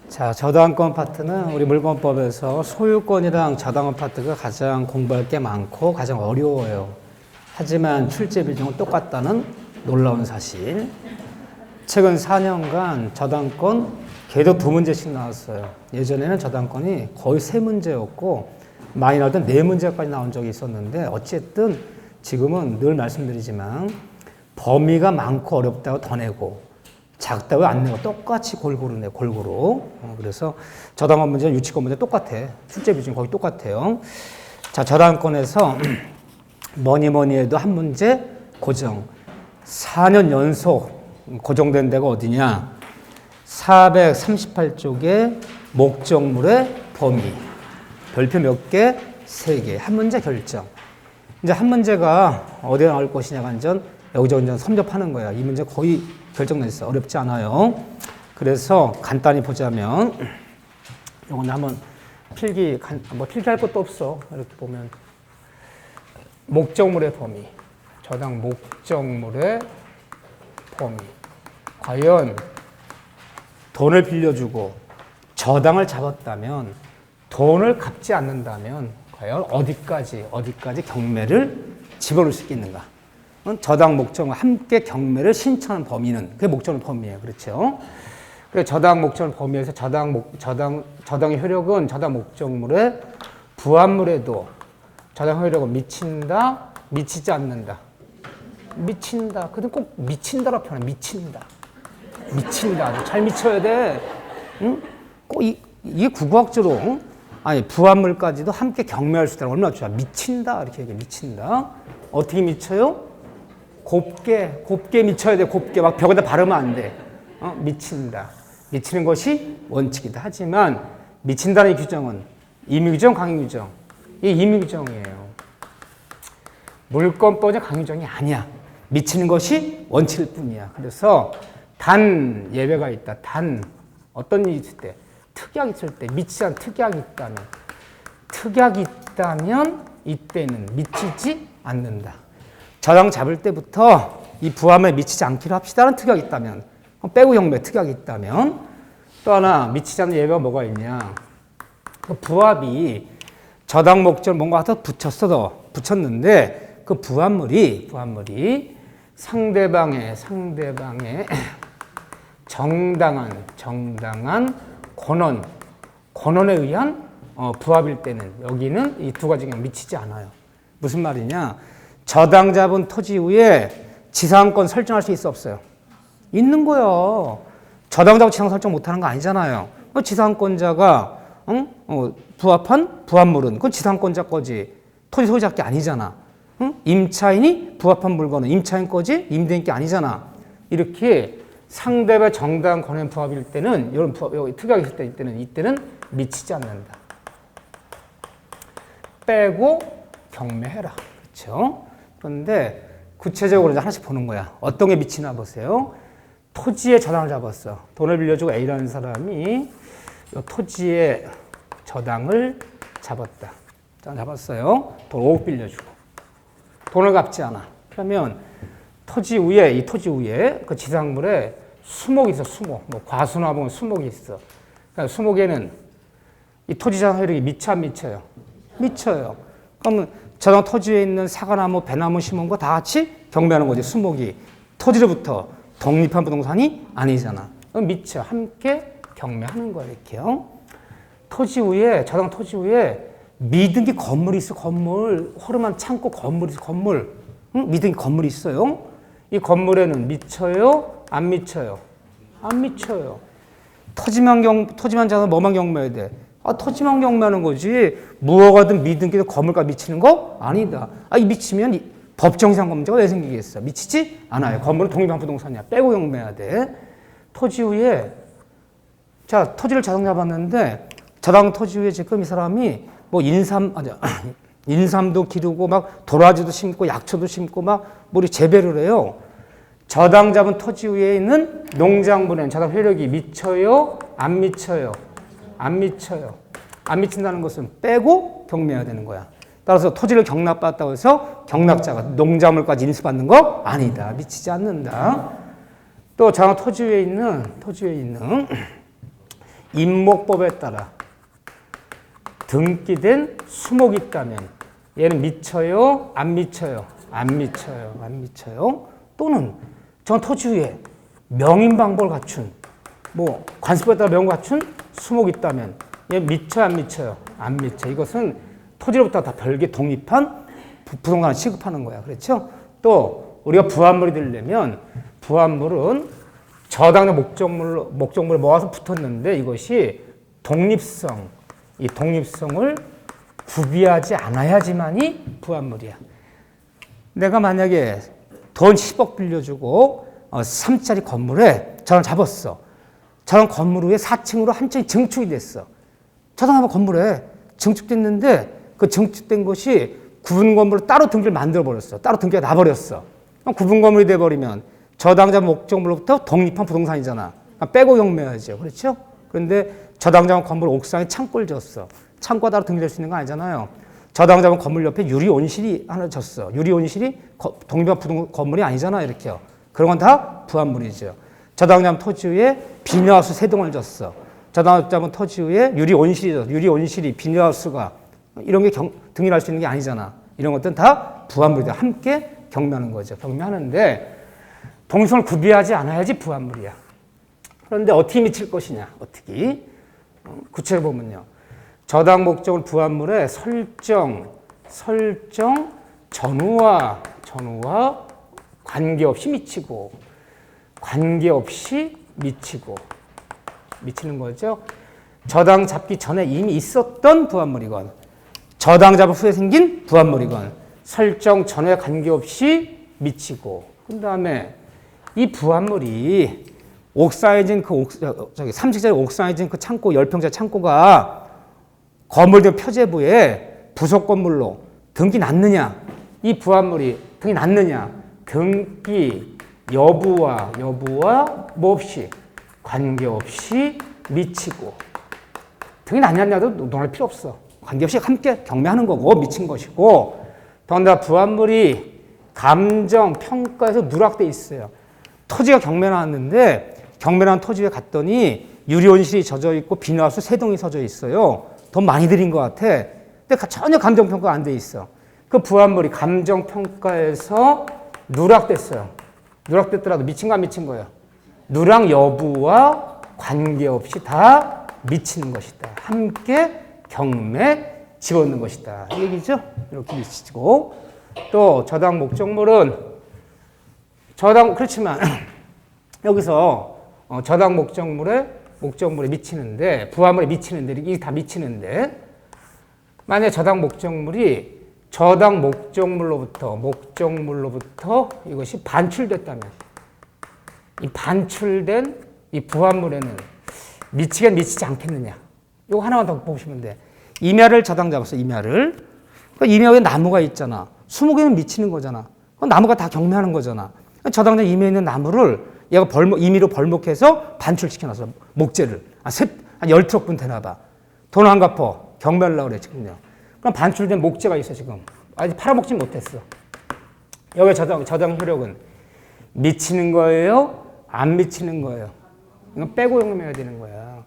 자, 저당권 파트는 우리 물권법에서 소유권이랑 저당권 파트가 가장 공부할 게 많고 가장 어려워요. 하지만 출제 비중은 똑같다는 놀라운 사실. 최근 4년간 저당권 계속 2문제씩 나왔어요. 예전에는 저당권이 거의 3문제였고 많이 나오던 4문제까지 나온 적이 있었는데 어쨌든 지금은 늘 말씀드리지만 범위가 많고 어렵다고 더 내고 작다고 안 내고 똑같이 골고루 내 골고루. 그래서 저당권 문제는 유치권 문제 똑같아. 출제 비중이 거의 똑같아요. 자, 저당권에서 뭐니 해도 한 문제 고정. 4년 연속 고정된 데가 어디냐? 438쪽의 목적물의 범위. 별표 몇 개? 3개. 한 문제 결정. 이제 한 문제가 어디에 나올 것이냐 완전 여기저기 섭렵하는 거야. 이 문제 거의 결정됐어. 어렵지 않아요. 그래서 간단히 보자면 이건 한번 필기할 것도 없어. 이렇게 보면 목적물의 범위. 저당 목적물의 범위. 과연 돈을 빌려주고 저당을 잡았다면 돈을 갚지 않는다면 과연 어디까지 경매를 집어넣을 수 있겠는가? 저당 목적물 함께 경매를 신청하는 범위는 그게 목적물 범위예요. 그렇죠? 그래서 저당 목적물 범위에서 저당의 효력은 저당 목적물의 부합물에도 저당 효력은 미친다, 미치지 않는다. 미친다. 근데 꼭 미친다라 표현해. 미친다. 잘 미쳐야 돼. 응? 꼭 이게 국어학적으로 응? 아니 부합물까지도 함께 경매할 수 있다는 얼마나 좋아. 미친다 이렇게 얘기해. 미친다. 어떻게 미쳐요? 곱게 미쳐야 돼. 곱게 막 벽에다 바르면 안 돼. 미친다. 미치는 것이 원칙이다. 하지만 미친다는 규정은 임의규정, 강의규정. 이게 임의규정이에요. 물권법의 강의규정이 아니야. 미치는 것이 원칙일 뿐이야. 그래서 단 예외가 있다. 단 어떤 일이 있을 때, 특약이 있을 때, 미치지 않은 특약이 있다면 이때는 미치지 않는다. 저당 잡을 때부터 이 부합에 미치지 않기로 합시다라는 특약이 있다면, 빼고 경매 특약이 있다면, 또 하나 미치지 않는 예외가 뭐가 있냐. 그 부합이 저당 목적을 뭔가 더 붙였는데 그 부합물이 상대방의 정당한 권한에 의한 부합일 때는 여기는 이 두 가지 그냥 미치지 않아요. 무슨 말이냐? 저당 잡은 토지 위에 지상권 설정할 수 있어 없어요? 있는 거요. 저당 잡고 지상 설정 못하는 거 아니잖아요. 지상권자가 부합한 부합물은 그건 지상권자 거지. 토지 소유자 게 아니잖아. 임차인이 부합한 물건은 임차인 거지 임대인 게 아니잖아. 이렇게 상대방 정당 권한 부합일 때는 이런 여기 특약이 있을 때는 이때는 미치지 않는다. 빼고 경매해라. 그렇죠? 그런데 구체적으로 이제 하나씩 보는 거야. 어떤 게 미치나 보세요. 토지에 저당을 잡았어. 돈을 빌려주고 A라는 사람이 이 토지에 저당을 잡았다. 잡았어요. 돈 5억 빌려주고. 돈을 갚지 않아. 그러면 이 토지 위에 그 지상물에 수목이 있어. 수목. 뭐 과수나 보면 수목이 있어. 그러니까 수목에는 이 토지 저당 효력이 미쳐 안 미쳐요? 미쳐요. 그러면 저당 토지에 있는 사과나무, 배나무 심은 거 다 같이 경매하는 거지. 수목이 토지로부터 독립한 부동산이 아니잖아. 그럼 미쳐. 함께 경매하는 거야. 이렇게요. 저당 토지 위에 미등기 건물이 있어. 건물. 허름한 창고 건물이 있어. 건물. 응? 미등기 건물이 있어요. 이 건물에는 미쳐요? 안 미쳐요? 안 미쳐요. 토지만 잡아서 뭐만 경매해야 돼? 토지만 경매하는 거지. 무허가든 미등기든 건물과 미치는 거 아니다. 이 미치면 법정상 문제가 왜 생기겠어? 미치지 않아요. 건물은 독립한 부동산이야. 빼고 경매해야 돼. 토지 위에 토지를 저당 잡았는데 저당 토지 위에 지금 이 사람이 뭐 인삼도 기르고 막 도라지도 심고 약초도 심고 막 우리 재배를 해요. 저당 잡은 토지 위에 있는 농작물에는 저당 효력이 미쳐요? 안 미쳐요? 안 미쳐요. 안 미친다는 것은 빼고 경매해야 되는 거야. 따라서 토지를 경락받았다고 해서 경락자가 농작물까지 인수받는 거 아니다. 미치지 않는다. 또 저당 토지 위에 있는 임목법에 따라 등기된 수목이 있다면 얘는 미쳐요? 안 미쳐요? 안 미쳐요. 안 미쳐요. 또는 전 토지에 명인방법을 갖춘 뭐 관습법에 따라 명을 갖춘 수목이 있다면 얘 미쳐요? 안 미쳐요? 안 미쳐. 이것은 토지로부터 다 별개 독립한 부동산을 취급하는 거야. 그렇죠? 또 우리가 부합물이 되려면 부합물은 저당의 목적물을 모아서 붙었는데 이것이 독립성, 이 독립성을 구비하지 않아야지만이 부합물이야. 내가 만약에 돈 10억 빌려주고 3짜리 건물에 저랑 잡았어. 저랑 건물 위에 4층으로 한 층이 증축이 됐어. 저당 건물에 증축됐는데 그 증축된 것이 구분 건물로 따로 등기를 만들어 버렸어. 따로 등기가 나버렸어. 구분 건물이 돼버리면 저당자 목적물로부터 독립한 부동산이잖아. 빼고 경매하죠. 그렇죠? 그런데 저당자 건물 옥상에 창고를 졌어. 창고가 따로 등기될 수 있는 거 아니잖아요. 저당자 건물 옆에 유리 온실이 하나 졌어. 유리 온실이 독립한 부동 건물이 아니잖아. 이렇게요. 그런 건 다 부합물이죠. 저당자 토지 위에 비닐하우스 3동을 졌어. 저당자 토지 위에 유리 온실이 졌어. 유리 온실이 비닐하우스가 이런 게 등기할 수 있는 게 아니잖아. 이런 것들은 다 부합물이다. 함께 경매하는 거죠. 경매하는데 동성을 구비하지 않아야지 부합물이야. 그런데 어떻게 미칠 것이냐? 어떻게? 구체적으로 보면요. 저당 목적을 부합물에 설정, 전후와 관계없이 미치고, 미치는 거죠. 저당 잡기 전에 이미 있었던 부합물이건, 저당 잡은 후에 생긴 부합물이건, 설정 전후에 관계없이 미치고, 그 다음에 이 부합물이 옥상해진 그 3층짜리 옥상해진 그 창고, 10평짜리 창고가 건물된 표제부에 부속 건물로 등기 났느냐? 이 부합물이 등기 났느냐? 등기 여부와 뭐 없이 관계없이 미치고 등기 났냐도 논할 필요 없어. 관계없이 함께 경매하는 거고 미친 것이고 더군다나 부합물이 감정 평가에서 누락돼 있어요. 토지가 경매 나왔는데 경매 나온 토지에 갔더니 유리온실이 젖어 있고 비닐하우스 3동이 서져 있어요. 돈 많이 들인 것 같아. 근데 전혀 감정평가가 안 돼 있어. 그 부합물이 감정평가에서 누락됐어요. 누락됐더라도 미친 거 안 미친 거예요. 누락 여부와 관계없이 다 미치는 것이다. 함께 경매 집어넣는 것이다. 이 얘기죠? 이렇게 미치고 또 저당 목적물은 그렇지만 여기서 저당 목적물에 미치는데 부합물에 미치는데 이게 다 미치는데 만약에 저당 목적물로부터 이것이 반출됐다면 이 반출된 이 부합물에는 미치긴 미치지 않겠느냐. 이거 하나만 더 보시면 돼. 임야를 저당 잡았어. 임야를. 그러니까 임야 위에 나무가 있잖아. 수목에는 미치는 거잖아. 나무가 다 경매하는 거잖아. 저당자 임야에 있는 나무를 얘가 임의로 벌목해서 반출시켜놨어. 목재를. 한 10트럭분 되나 봐. 돈 안 갚어. 경매하려고 그래, 지금요. 그럼 반출된 목재가 있어, 지금. 아직 팔아먹지 못했어. 여기 저당 효력은 미치는 거예요? 안 미치는 거예요? 이건 빼고 경매해야 되는 거야.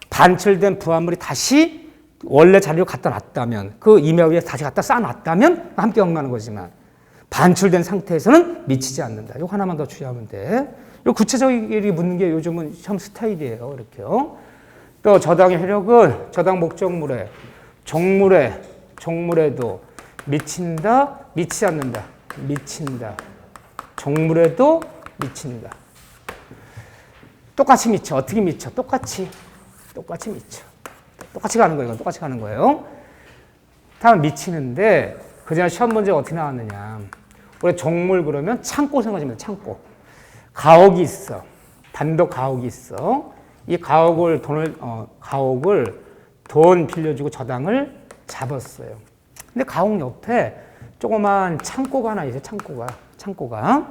반출된 부합물이 다시 원래 자리로 갖다 놨다면, 그 임야 위에 다시 갖다 쌓아놨다면 함께 경매하는 거지만, 반출된 상태에서는 미치지 않는다. 이거 하나만 더 주의하면 돼. 이 구체적이게 묻는 게 요즘은 시험 스타일이에요. 이렇게요. 또 저당의 효력은 저당 목적물에, 종물에도 미친다, 미치지 않는다. 미친다. 종물에도 미친다. 똑같이 미쳐. 어떻게 미쳐? 똑같이 미쳐. 똑같이 가는 거예요. 똑같이 가는 거예요. 다음 미치는데 그전에 시험 문제가 어떻게 나왔느냐. 우리 종물 그러면 창고 생각하시면 돼요. 창고. 가옥이 있어. 단독 가옥이 있어. 이 가옥을 돈 빌려주고 저당을 잡았어요. 근데 가옥 옆에 조그만 창고가 하나 있어요. 창고가.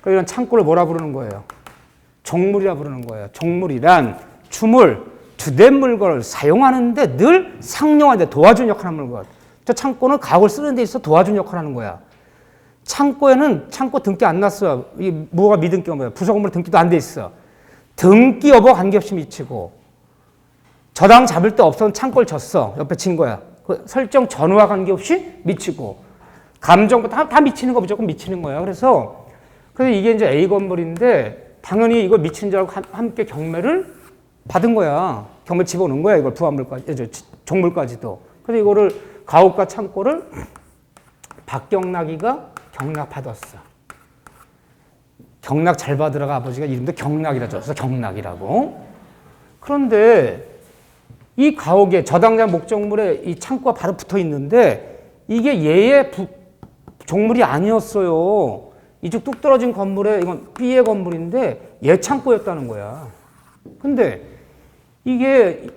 이런 창고를 뭐라 부르는 거예요? 종물이라 부르는 거예요. 종물이란 주된 물건을 사용하는데 늘 상용하는데 도와주는 역할을 하는 물건. 저 창고는 가옥을 쓰는 데 있어 도와주는 역할을 하는 거야. 창고에는 창고 등기 안 났어요. 이 뭐가 미등기가 뭐야? 부속 건물 등기도 안 돼 있어. 등기 여부 관계없이 미치고 저당 잡을 데 없어서 창고를 졌어. 옆에 진 거야. 그 설정 전후와 관계없이 미치고 감정부터 다 미치는 거 무조건 미치는 거야. 그래서 이게 이제 A 건물인데 당연히 이거 미치는 줄 알고 함께 경매를 받은 거야. 경매 집어넣은 거야. 이걸 부합물까지, 종물까지도. 그래서 이거를 가옥과 창고를 박경락이가 경락 받았어. 경락 잘 받으라가 아버지가 이름도 경락이라 줬어. 경락이라고. 그런데 이 가옥에 저당자 목적물에 이 창고가 바로 붙어 있는데 이게 얘의 종물이 아니었어요. 이쪽 뚝 떨어진 건물에 이건 B의 건물인데 얘 창고였다는 거야. 근데 이게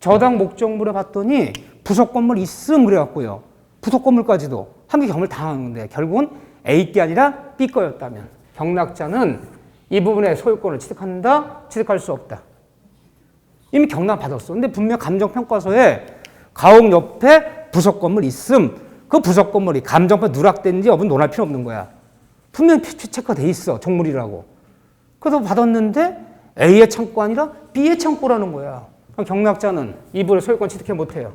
저당 목적물에 봤더니 부속 건물 있음 그래갖고요. 부속 건물까지도 함께 경매를 당하는데 결국은 A 게 아니라 B 거였다면 경락자는 이 부분의 소유권을 취득한다? 취득할 수 없다. 이미 경락 받았어. 근데 분명 감정평가서에 가옥 옆에 부속 건물 있음. 그 부속 건물이 감정평가 누락된지 여부는 논할 필요 없는 거야. 분명히 체크가 돼 있어. 종물이라고. 그래서 받았는데 A의 창고 아니라 B의 창고라는 거야. 그럼 경락자는 이 부분의 소유권 취득해 못해요.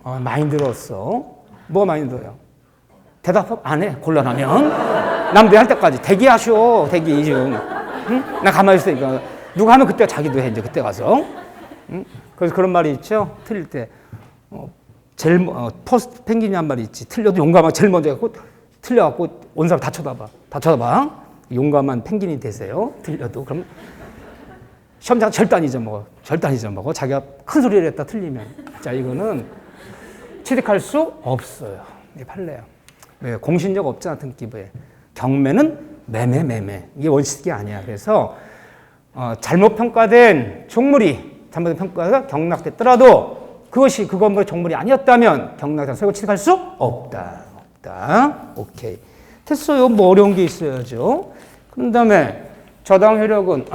많이 들었어. 뭐 많이 들어요? 대답 안 해. 곤란하면. 남들 할 때까지 대기하쇼. 대기 좀. 응? 나 가만히 있으니까. 누가 하면 그때 자기도 해. 이제 그때 가서. 응? 그래서 그런 말이 있죠. 틀릴 때. 퍼스트 펭귄이 한 말이 있지. 틀려도 용감하게 제일 먼저 해갖고 틀려갖고 온 사람 다 쳐다봐. 다 쳐다봐. 용감한 펭귄이 되세요. 틀려도. 그럼 시험장 절대 안 잊어먹어. 절대 안 잊어먹어. 자기가 큰 소리를 했다 틀리면. 자, 이거는 취득할 수 없어요. 이 판례야. 왜? 공신력 없잖아, 등기부에. 경매는 매매. 이게 원칙이 아니야. 그래서 잘못 평가된 종물이 잘못 평가가 경락됐더라도 그것이 그 건물의 종물이 아니었다면 경락자 소유권 취득할 수 없다. 오케이. 됐어요. 뭐 어려운 게 있어야죠. 그 다음에 저당 효력은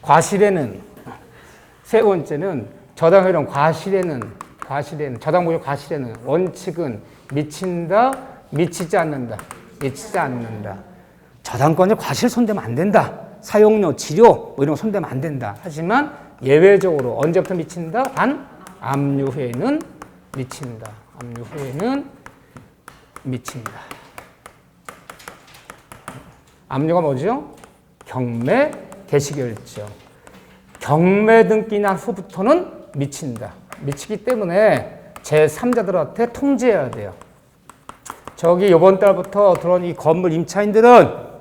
과실에는 세 번째는 저당 효력 과실에는 저당 보유 과실에는 원칙은 미친다, 미치지 않는다. 저당권에 과실 손대면 안 된다. 사용료, 치료 뭐 이런 거 손대면 안 된다. 하지만 예외적으로 언제부터 미친다? 단 압류 후에는 미친다. 압류가 뭐죠? 경매 개시결정. 경매 등기 난 후부터는 미친다. 미치기 때문에 제3자들한테 통지해야 돼요. 저기 이번 달부터 들어온 이 건물 임차인들은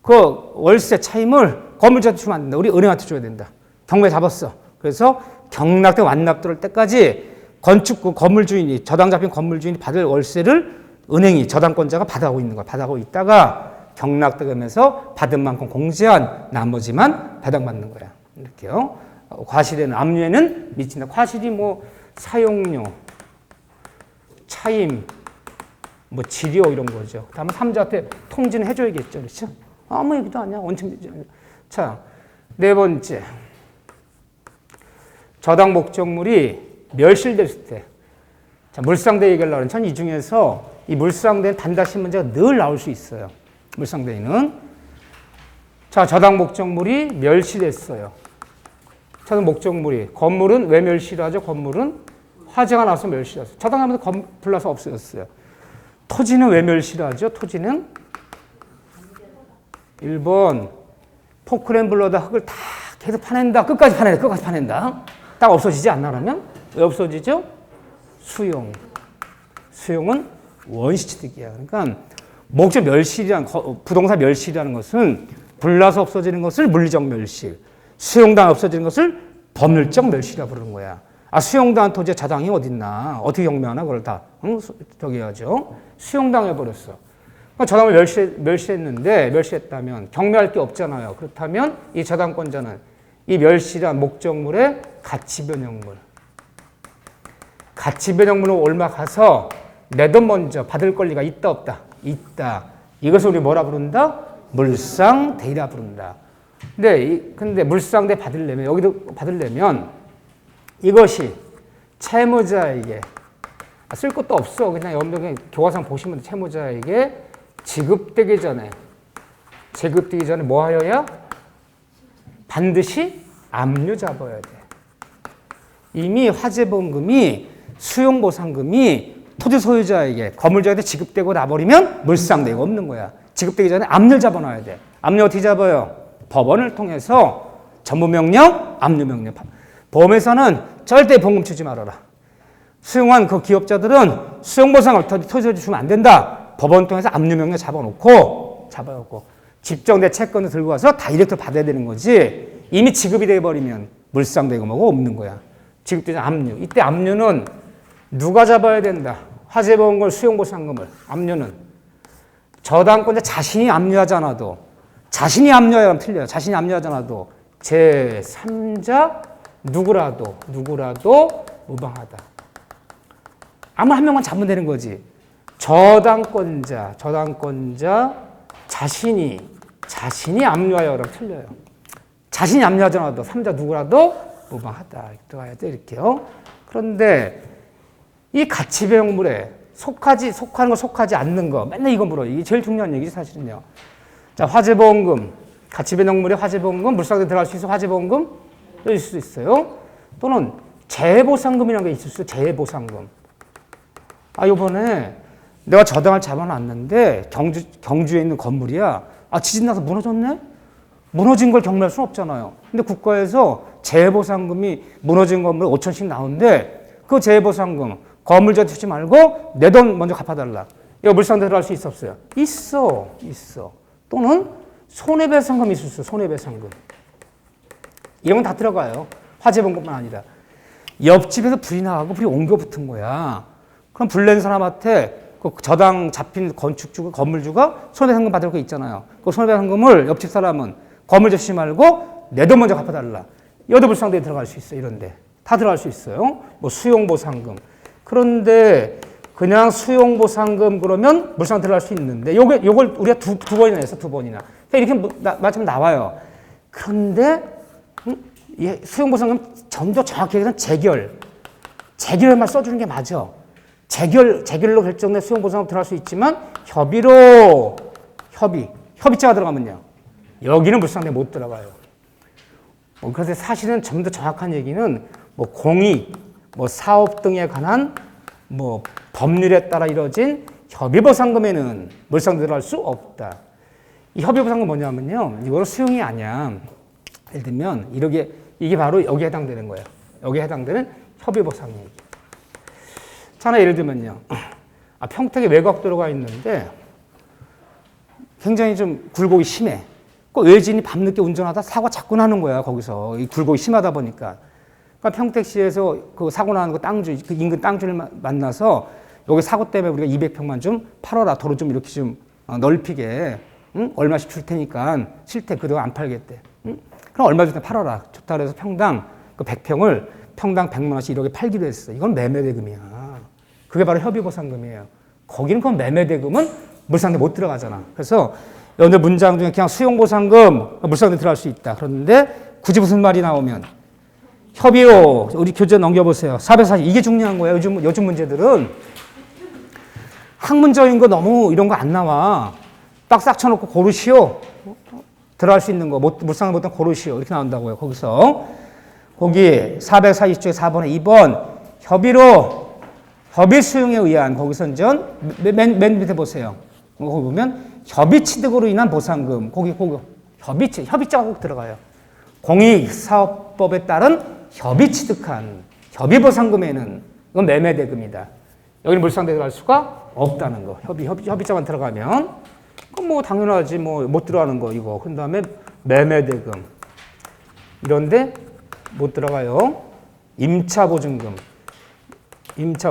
그 월세 차임을 건물주한테 주면 안 된다. 우리 은행한테 줘야 된다. 경매 잡았어. 그래서 경락된 완납 들어올 때까지 건축 건물 주인이 저당 잡힌 건물 주인이 받을 월세를 은행이 저당권자가 받아오고 있는 거야. 받아오고 있다가 경락되면서 받은 만큼 공제한 나머지만 배당받는 거야. 이렇게요. 과실에는 압류에는 미친다. 과실이 뭐 사용료, 차임, 뭐 치료 이런 거죠. 다음에 3자한테 통지는 해줘야겠죠. 그렇죠? 아무 얘기도 아니야. 원칙이죠. 자, 네 번째. 저당 목적물이 멸실됐을 때. 자, 물상대 얘기를 하려면 전 이 중에서 이 물상대는 단다시 문제가 늘 나올 수 있어요. 물상대는. 자, 저당 목적물이 멸실했어요. 저당 목적물이. 건물은 왜 멸실하죠? 건물은 화재가 나서 멸실했어요. 저당하면서 불나서 없어졌어요. 토지는 왜 멸실하죠? 토지는 1번 포크레인블러다 흙을 다 계속 파낸다. 끝까지 파낸다. 딱 없어지지 않나 그러면? 왜 없어지죠? 수용은 원시취득이야. 그러니까 목적 멸실이란 부동산 멸실이라는 것은 불나서 없어지는 것을 물리적 멸실, 수용당 없어지는 것을 법률적 멸실이라고 부르는 거야. 수용당한 토지에 저당이 어딨나? 어떻게 경매하나? 그걸 다 저기 해야죠. 수용당해버렸어. 그러니까 저당을 멸실했다면 경매할 게 없잖아요. 그렇다면 이 저당권자는 이 멸실한 목적물의 가치변형물로 올라가서 내 돈 먼저 받을 권리가 있다 없다? 있다. 이것을 우리 뭐라 부른다? 물상대라 부른다. 근데 물상대 받으려면 여기도 받으려면 이것이 채무자에게 쓸 것도 없어. 그냥 여러분들 교과상 보시면 채무자에게 지급되기 전에 뭐 하여야? 반드시 압류 잡아야 돼. 이미 화재보험금이 수용보상금이 토지 소유자에게 건물주한테 지급되고 나버리면 물상대가 없는 거야. 지급되기 전에 압류를 잡아놔야 돼. 압류 어떻게 잡아요? 법원을 통해서 전부명령, 압류명령. 보험에서는 절대 보험금 주지 말아라. 수용한 그 기업자들은 수용보상을 토지 소유자 주면 안 된다. 법원 통해서 압류명령 잡아놓고 집정대 채권을 들고 와서 다이렉트 받아야 되는 거지. 이미 지급이 돼버리면 물상대금하고 없는 거야. 지급되지 압류. 이때 압류는 누가 잡아야 된다. 화재보험금 수용보상금을. 압류는 저당권자 자신이 압류하지 않아도, 자신이 압류하면 틀려요. 자신이 압류하지 않아도 제3자 누구라도 무방하다. 아무 한 명만 잡으면 되는 거지. 저당권자 자신이 압류하여 그러면 틀려요. 자신이 압류하지 않아도 3자 누구라도 무방하다. 들어가야 돼, 이렇게요. 그런데 이 가치배용물에 속하는 거 속하지 않는 거 맨날 이거 물어요. 이게 제일 중요한 얘기지 사실은요. 자, 화재보험금, 가치배용물에 화재보험금, 물상대 들어갈 수 있어. 화재보험금 여기 있을 수 있어요. 또는 재해보상금이라는 게 있을 수 있어요. 재해보상금. 요번에 내가 저당을 잡아놨는데 경주에 있는 건물이야. 지진 나서 무너졌네? 무너진 걸 경매할 수는 없잖아요. 근데 국가에서 재해보상금이 무너진 건물에 5천씩 나오는데 그 재해보상금 건물주한테 주지 말고 내 돈 먼저 갚아달라. 이거 물상대 들어갈 수 있어 없어요? 있어. 또는 손해배상금이 있을 수 있어요. 손해배상금. 이런 건 다 들어가요. 화재보험금만 아니라. 옆집에서 불이 나가고 불이 옮겨 붙은 거야. 그럼 불낸 사람한테 그 저당 잡힌 건축주가, 건물주가 손해배상금 받을 거 있잖아요. 그 손해배상금을 옆집 사람은 건물주 주지 말고 내 돈 먼저 갚아달라. 여도 물상대에 들어갈 수 있어요. 이런데. 다 들어갈 수 있어요. 뭐 수용보상금. 그런데 그냥 수용보상금 그러면 물상대 들어갈 수 있는데 요걸 우리가 두 번이나 했어. 두 번이나. 이렇게 맞으면 나와요. 그런데 수용보상금 좀 더 정확히 얘기하면 재결만 써주는 게 맞아. 재결로 결정된 수용보상금 들어갈 수 있지만 협의자가 들어가면요. 여기는 물상대 못 들어가요. 그래서 사실은 좀 더 정확한 얘기는 뭐 공익, 뭐 사업 등에 관한 뭐 법률에 따라 이루어진 협의보상금에는 물상대 들어갈 수 없다. 이 협의보상금 뭐냐면요. 이거는 수용이 아니야. 예를 들면 이게 바로 여기에 해당되는 거예요. 여기에 해당되는 협의보상 얘기. 자, 예를 들면요. 평택에 외곽도로가 있는데 굉장히 좀 굴곡이 심해. 그 외진이 밤늦게 운전하다 사고 자꾸 나는 거야. 거기서 이 굴곡이 심하다 보니까. 그러니까 평택시에서 그 사고 나는 그 땅주, 그 인근 땅주를 만나서 여기 사고 때문에 우리가 200평만 좀 팔아라. 도로 좀 이렇게 좀 넓히게. 얼마씩 줄 테니까 싫대. 그동안 안 팔겠대. 그럼 얼마 주고 팔아라. 좋다 그래서 평당 그 100평을 평당 100만 원씩 이렇게 팔기로 했어. 이건 매매대금이야. 그게 바로 협의보상금이에요. 거기는 그 매매대금은 물상대 못 들어가잖아. 그래서 여러 문장 중에 그냥 수용보상금 물상대 들어갈 수 있다. 그런데 굳이 무슨 말이 나오면 협의로 우리 교재 넘겨보세요. 440 이게 중요한 거예요. 요즘 문제들은 학문적인 거 너무 이런 거 안 나와. 딱 싹 쳐놓고 고르시오. 들어갈 수 있는 거 물상대 못한 고르시오. 이렇게 나온다고요. 거기서 거기 440쪽에 4번에 2번 협의 수용에 의한 거기서 이제 맨 밑에 보세요. 거기 보면 협의 취득으로 인한 보상금. 거기 협의자가 꼭 들어가요. 공익사업법에 따른 협의 취득한 협의보상금에는 이건 매매대금이다. 여기는 물상대 들어갈 수가 없다는 거. 협의자만 들어가면 그건 뭐 당연하지. 뭐 못 들어가는 거 이거. 그 다음에 매매대금 이런데 못 들어가요. 임차보증금.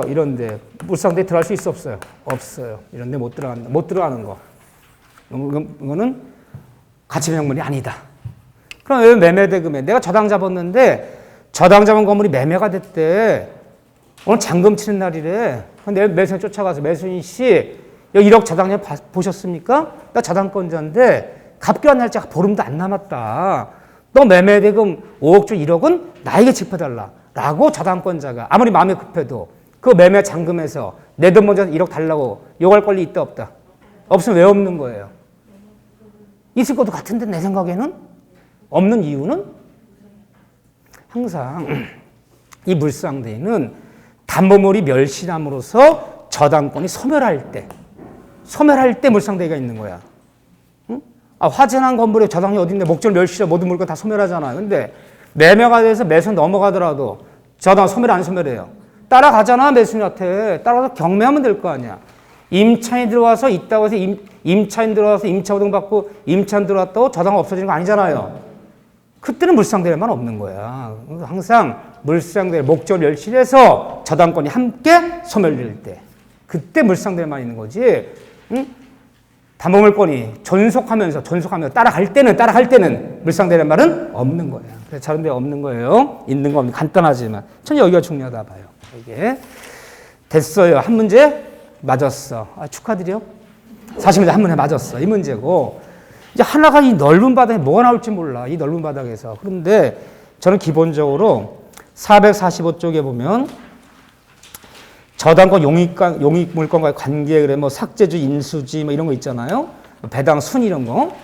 이런데 물상대에 들어갈 수 있어 없어요? 없어요. 이런데 못 들어가는 거. 이거는 가치배용물이 아니다. 그럼 왜 매매대금에 내가 저당 잡았는데 저당 잡은 건물이 매매가 됐대. 오늘 잔금 치는 날이래. 근데 매수인 쫓아가서 매수인 씨 여기 1억 저당료 보셨습니까? 나 저당권자인데 갚기한 날짜가 보름도 안 남았다. 너 매매대금 5억 중 1억은 나에게 짚어달라. 라고 저당권자가 아무리 마음이 급해도 그 매매 잔금에서 내 돈 먼저 1억 달라고 요구할 권리 있다 없다? 없으면 왜 없는 거예요? 있을 것도 같은데 내 생각에는 없는 이유는 항상 이 물상대에는 담보물이 멸실함으로써 저당권이 소멸할 때 물상대가 있는 거야. 응? 화재난 건물에 저당이 어딘데 목적 멸실해 모든 물건 다 소멸하잖아. 근데 매매가 돼서 매수 넘어가더라도 저당 소멸 안 소멸해요? 따라가잖아. 매수인한테 따라가서 경매하면 될 거 아니야. 임차인이 들어와서 있다고 해서 임차인 들어와서 임차호등 받고 임차인 들어왔다고 저당 없어지는 거 아니잖아요. 그때는 물상대에만 없는 거야. 항상 물상대 목적 멸실해서 저당권이 함께 소멸될 때 그때 물상대에만 있는 거지. 응? 담보물권이 존속하면서 따라갈 때는 물상대란 말은 없는 거야. 그래서 저런 데 없는 거예요. 있는 거 없는 간단하지만 전 여기가 중요하다 봐요. 이게 됐어요. 한 문제 맞았어. 축하드려. 40문제 한 문제 맞았어. 이 문제고 이제 하나가 이 넓은 바닥에 뭐가 나올지 몰라. 이 넓은 바닥에서. 그런데 저는 기본적으로 445쪽에 보면 저당권 용익물권과의 관계, 그래, 뭐 삭제주, 인수지, 뭐 이런 거 있잖아요. 배당 순 이런 거.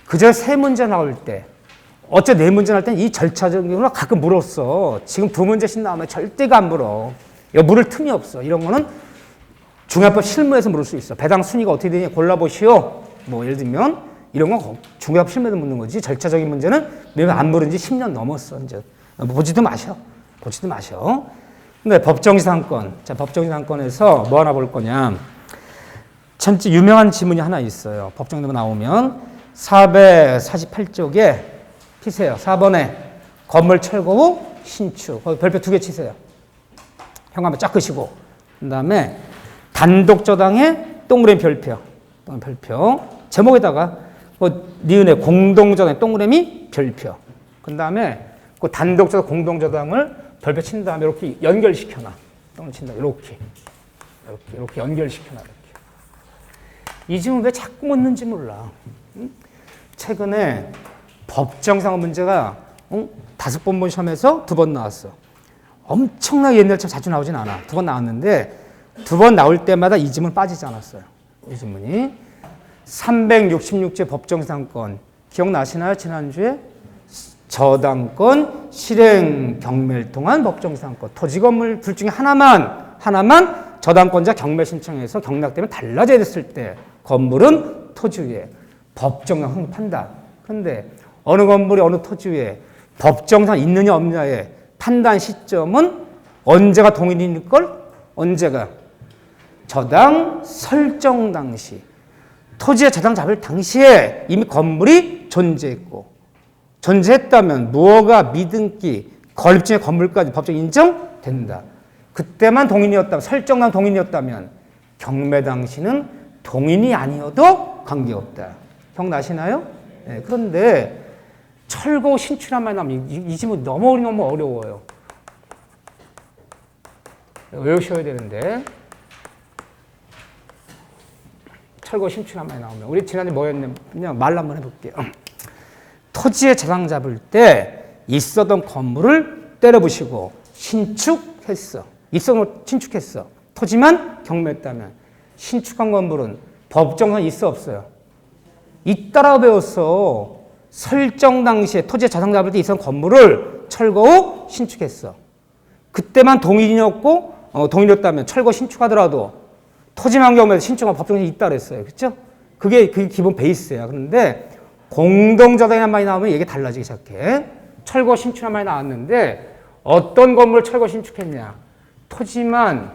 그저 세 문제 나올 때, 어째 네 문제 나올 때는 이 절차적인 경우는 가끔 물었어. 지금 두 문제씩 나오면 절대가 안 물어. 이거 물을 틈이 없어. 이런 거는 중요법 실무에서 물을 수 있어. 배당 순위가 어떻게 되냐 골라보시오. 뭐 예를 들면 이런 건 중요법 실무에서 묻는 거지. 절차적인 문제는 내가 안 물은 지 10년 넘었어. 이제 보지도 마셔. 근데 법정지상권. 자, 법정지상권에서 뭐 하나 볼 거냐. 참 유명한 지문이 하나 있어요. 법정지상 나오면 448쪽에 피세요. 4번에 건물 철거 후 신축. 별표 2개 치세요. 현관문 쫙 끄시고. 그 다음에 단독저당의 동그라미 별표. 제목에다가 니은의 공동저당 동그라미 별표. 그 다음에 그 단독저당 공동저당을 별표 친 다음에 이렇게 연결시켜놔. 똥을 친다. 이렇게 연결시켜놔. 이 질문 왜 자꾸 묻는지 몰라. 응? 최근에 법정상 문제가 5번 본 시험에서 2번 나왔어. 엄청나게 옛날처럼 자주 나오진 않아. 2번 나왔는데 2번 나올 때마다 이 질문 빠지지 않았어요. 이 질문이 366제 법정상권 기억나시나요? 지난주에 저당권 실행 경매를 통한 법정상권 토지 건물 둘 중에 하나만 저당권자 경매 신청해서 경락되면 달라져야 됐을 때 건물은 토지 위에 법정상 판단. 그런데 어느 건물이 어느 토지 위에 법정상 있느냐 없느냐의 판단 시점은 언제가 동일일 걸? 언제가? 저당 설정 당시. 토지에 저당 잡을 당시에 이미 건물이 존재했다면 무허가 미등기 건립중의 건물까지 법적 인정된다. 그때만 동인이었다면 설정당 동인이었다면 경매 당시는 동인이 아니어도 관계없다. 기억나시나요? 네, 그런데 철거 신축이란 말이 나오면 이 질문 너무 어려워요. 외우셔야 되는데 철거 신축이란 말이 나오면 우리 지난해 뭐였냐 말 한번 해볼게요. 토지에 저당 잡을 때 있었던 건물을 때려부시고 신축했어. 토지만 경매했다면 신축한 건물은 법정상 있어 없어요? 있다라고 배웠어. 설정 당시에 토지에 저당 잡을 때 있었던 건물을 철거 후 신축했어. 그때만 동일이었다면 철거 신축하더라도 토지만 경매에서 신축한 법정상이 있다 그랬어요. 그렇죠? 그게 기본 베이스야. 그런데 공동저당이란 말이 나오면 이게 달라지기 시작해. 철거 신축이란 말이 나왔는데 어떤 건물을 철거 신축했냐. 토지만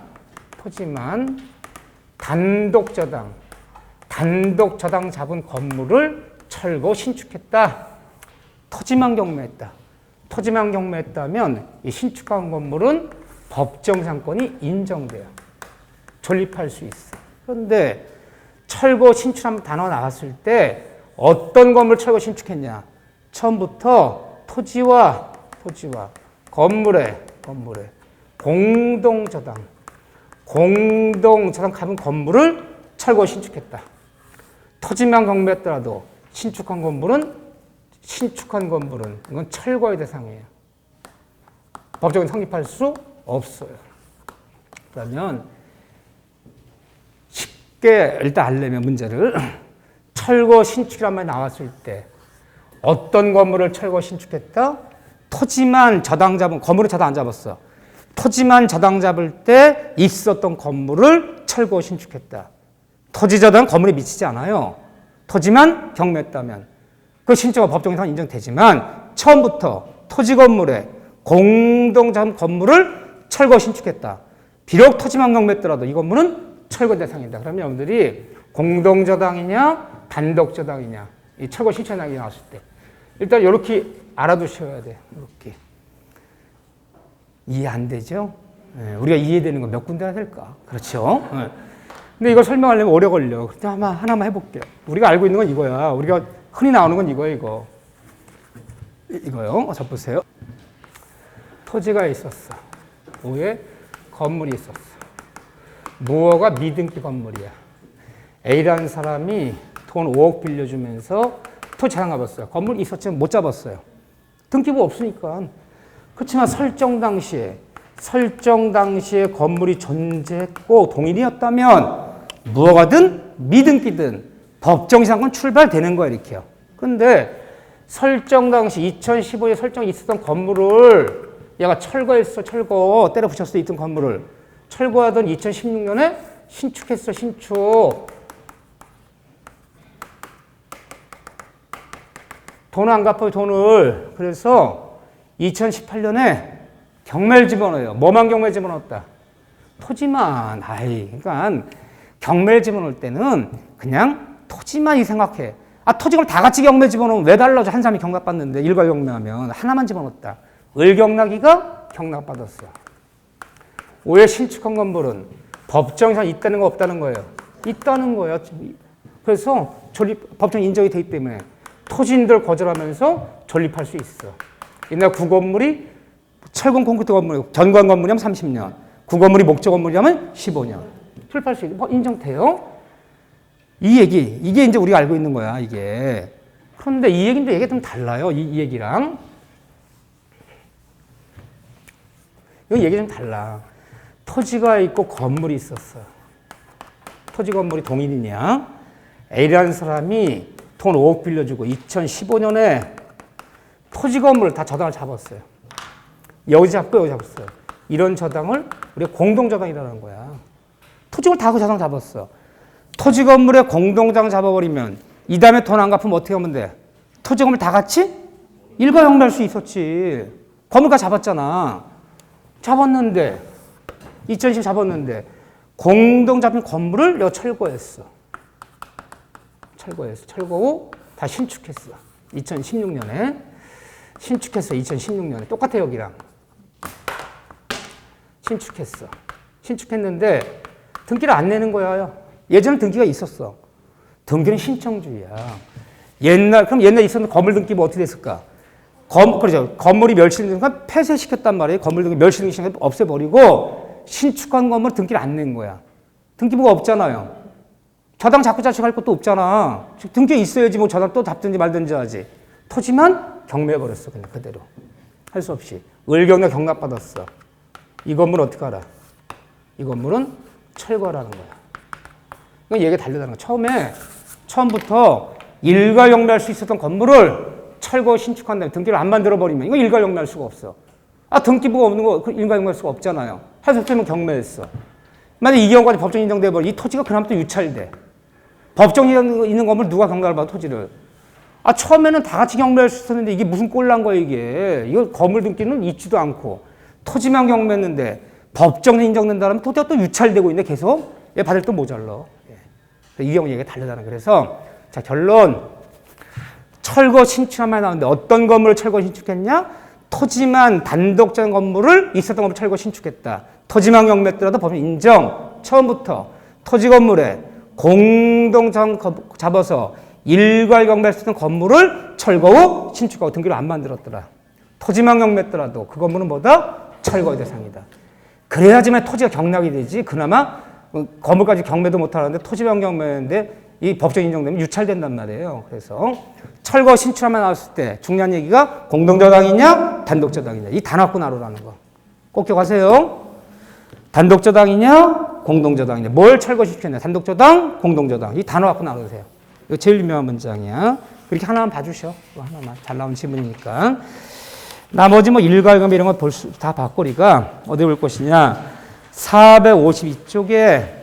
단독저당 잡은 건물을 철거 신축했다. 토지만 경매했다면 이 신축한 건물은 법정상권이 인정돼요. 존립할 수 있어. 그런데 철거 신축한 단어가 나왔을 때 어떤 건물 철거 신축했냐? 처음부터 토지와 건물에 공동저당 잡은 건물을 철거 신축했다. 토지만 경매했더라도 신축한 건물은 이건 철거의 대상이에요. 법적으로 성립할 수 없어요. 그러면 쉽게 일단 알려면 문제를 철거 신축이란 말이 나왔을 때 어떤 건물을 철거 신축했다? 토지만 저당 잡은, 건물은 저당 안 잡았어. 토지만 저당 잡을 때 있었던 건물을 철거 신축했다. 토지 저당 건물에 미치지 않아요. 토지만 경매했다면 그 신축가 법정상 인정되지만 처음부터 토지 건물에 공동자산 건물을 철거 신축했다. 비록 토지만 경매했더라도 이 건물은 철거 대상이다. 그러면 여러분들이 공동저당이냐 단독저당이냐 이 철거 신청하기 나왔을 때 일단 이렇게 알아두셔야 돼. 이렇게 이해 안 되죠? 네, 우리가 이해되는 건 몇 군데 해야 될까? 그렇죠? 네. 근데 이걸 설명하려면 오래 걸려. 그때 하나만 해볼게요. 우리가 알고 있는 건 이거야. 우리가 흔히 나오는 건 이거예요. 이거요. 자 보세요. 토지가 있었어. 위에 건물이 있었어. 무허가 미등기 건물이야. A라는 사람이 돈 5억 빌려주면서 토지 자산 잡았어요. 건물 있었지만 못 잡았어요. 등기부 없으니까. 그렇지만 설정 당시에 건물이 존재했고 동일이었다면 무허가든 미등기든 법정상권 출발되는 거야 이렇게요. 근데 설정 당시 2015년에 설정이 있었던 건물을 얘가 철거했어. 철거 때려 붙였을 때 있던 건물을 철거하던 2016년에 신축했어. 신축. 돈 안 갚아요. 돈을. 그래서 2018년에 경매를 집어넣어요. 뭐만 경매를 집어넣었다? 토지만. 그러니까 경매를 집어넣을 때는 그냥 토지만 이 생각해. 토지를 다 같이 경매 집어넣으면 왜 달라져? 한 사람이 경락받는데 일괄 경매하면 하나만 집어넣었다. 을경락이가 경락받았어. 오해 신축한 건물은 법정상 있다는 거 없다는 거예요. 있다는 거예요. 그래서 법정 인정이 되기 때문에 토지인들 거절하면서 전립할 수 있어. 옛날 구건물이 철근 콘크리트 건물, 전관 건물이면 30년, 구건물이 목적 건물이라면 15년. 출입할 수 있고 인정돼요. 이 얘기, 이게 이제 우리가 알고 있는 거야, 이게. 그런데 이 얘기인데 얘기가 좀 달라요, 이 얘기랑. 이 얘기 좀 달라. 토지가 있고 건물이 있었어. 토지 건물이 동일이냐? A라는 사람이 돈 5억 빌려주고 2015년에 토지 건물을 다 저당을 잡았어요. 여기 잡고 여기 잡았어요. 이런 저당을 우리가 공동저당이라는 거야. 토지를 다 그 저당 잡았어. 토지 건물에 공동저당 잡아버리면 이 다음에 돈 안 갚으면 어떻게 하면 돼? 토지 건물 다 같이 일괄형매할 수 있었지. 건물가 잡았잖아. 잡았는데 2010 잡았는데 공동 잡힌 건물을 내가 철거했어. 철거 후 다 신축했어. 2016년에 신축했어. 2016년에 똑같아 여기랑 신축했어. 신축했는데 등기를 안 내는 거야. 예전에 등기가 있었어. 등기는 신청주의야. 그럼 옛날에 있었던 건물 등기 뭐 어떻게 됐을까? 그렇죠. 건물이 멸실되니까 폐쇄시켰단 말이에요. 건물 등기 멸실시키니까 없애버리고 신축한 건물 등기를 안 낸 거야. 등기부가 없잖아요. 저당 자꾸 자식할 것도 없잖아. 등기에 있어야지 뭐 저당 또 잡든지 말든지 하지. 토지만 경매해버렸어. 그냥 그대로. 할 수 없이. 을경락 경락받았어. 이 건물은 어떻게 알아? 이 건물은 철거라는 거야. 이건 얘기가 다르다는 거야. 처음부터 일괄경매할 수 있었던 건물을 철거 신축한 다음에 등기를 안 만들어버리면 이건 일괄경매할 수가 없어. 등기부가 없는 거 일괄경매할 수가 없잖아요. 할 수 없으면 경매했어. 만약에 이 경우까지 법정 인정돼버리면 이 토지가 그다음부터 유찰돼. 법정 있는 건물 누가 경락을 받아 토지를. 처음에는 다 같이 경매할 수 있었는데 이게 무슨 꼴난 거야 이게. 이거 건물 등기는 있지도 않고 토지만 경매했는데 법정 인정된다면 토지가 또 유찰되고 있는데 계속 얘 받을 또 모자라. 이 경우 얘기가 다르다는. 그래서 자 결론. 철거 신축한 말이 나오는데 어떤 건물을 철거 신축했냐? 토지만 단독적 건물을 있었던 건물을 철거 신축했다. 토지만 경매했더라도 법원 인정. 처음부터 토지 건물에 공동장 잡아서 일괄 경매했었던 건물을 철거 후 신축하고 등기를 안 만들었더라. 토지만 경매했더라도 그 건물은 뭐다? 철거의 대상이다. 그래야지만 토지가 경락이 되지. 그나마 건물까지 경매도 못하는데 토지만 경매인데 이 법정 인정되면 유찰된단 말이에요. 그래서 철거 신축하면 나왔을 때 중요한 얘기가 공동저당이냐 단독저당이냐 이 단합구 나누라는 거. 꼭 기억하세요. 단독저당이냐 공동저당이냐 뭘 철거 신축했냐 단독저당 공동저당 이 단합구 나누세요. 이거 제일 유명한 문장이야. 그렇게 하나만 봐주셔. 하나만 잘 나온 질문이니까. 나머지 뭐 일괄금 이런 거 다 봤고 우리가 어디 볼 것이냐. 452쪽에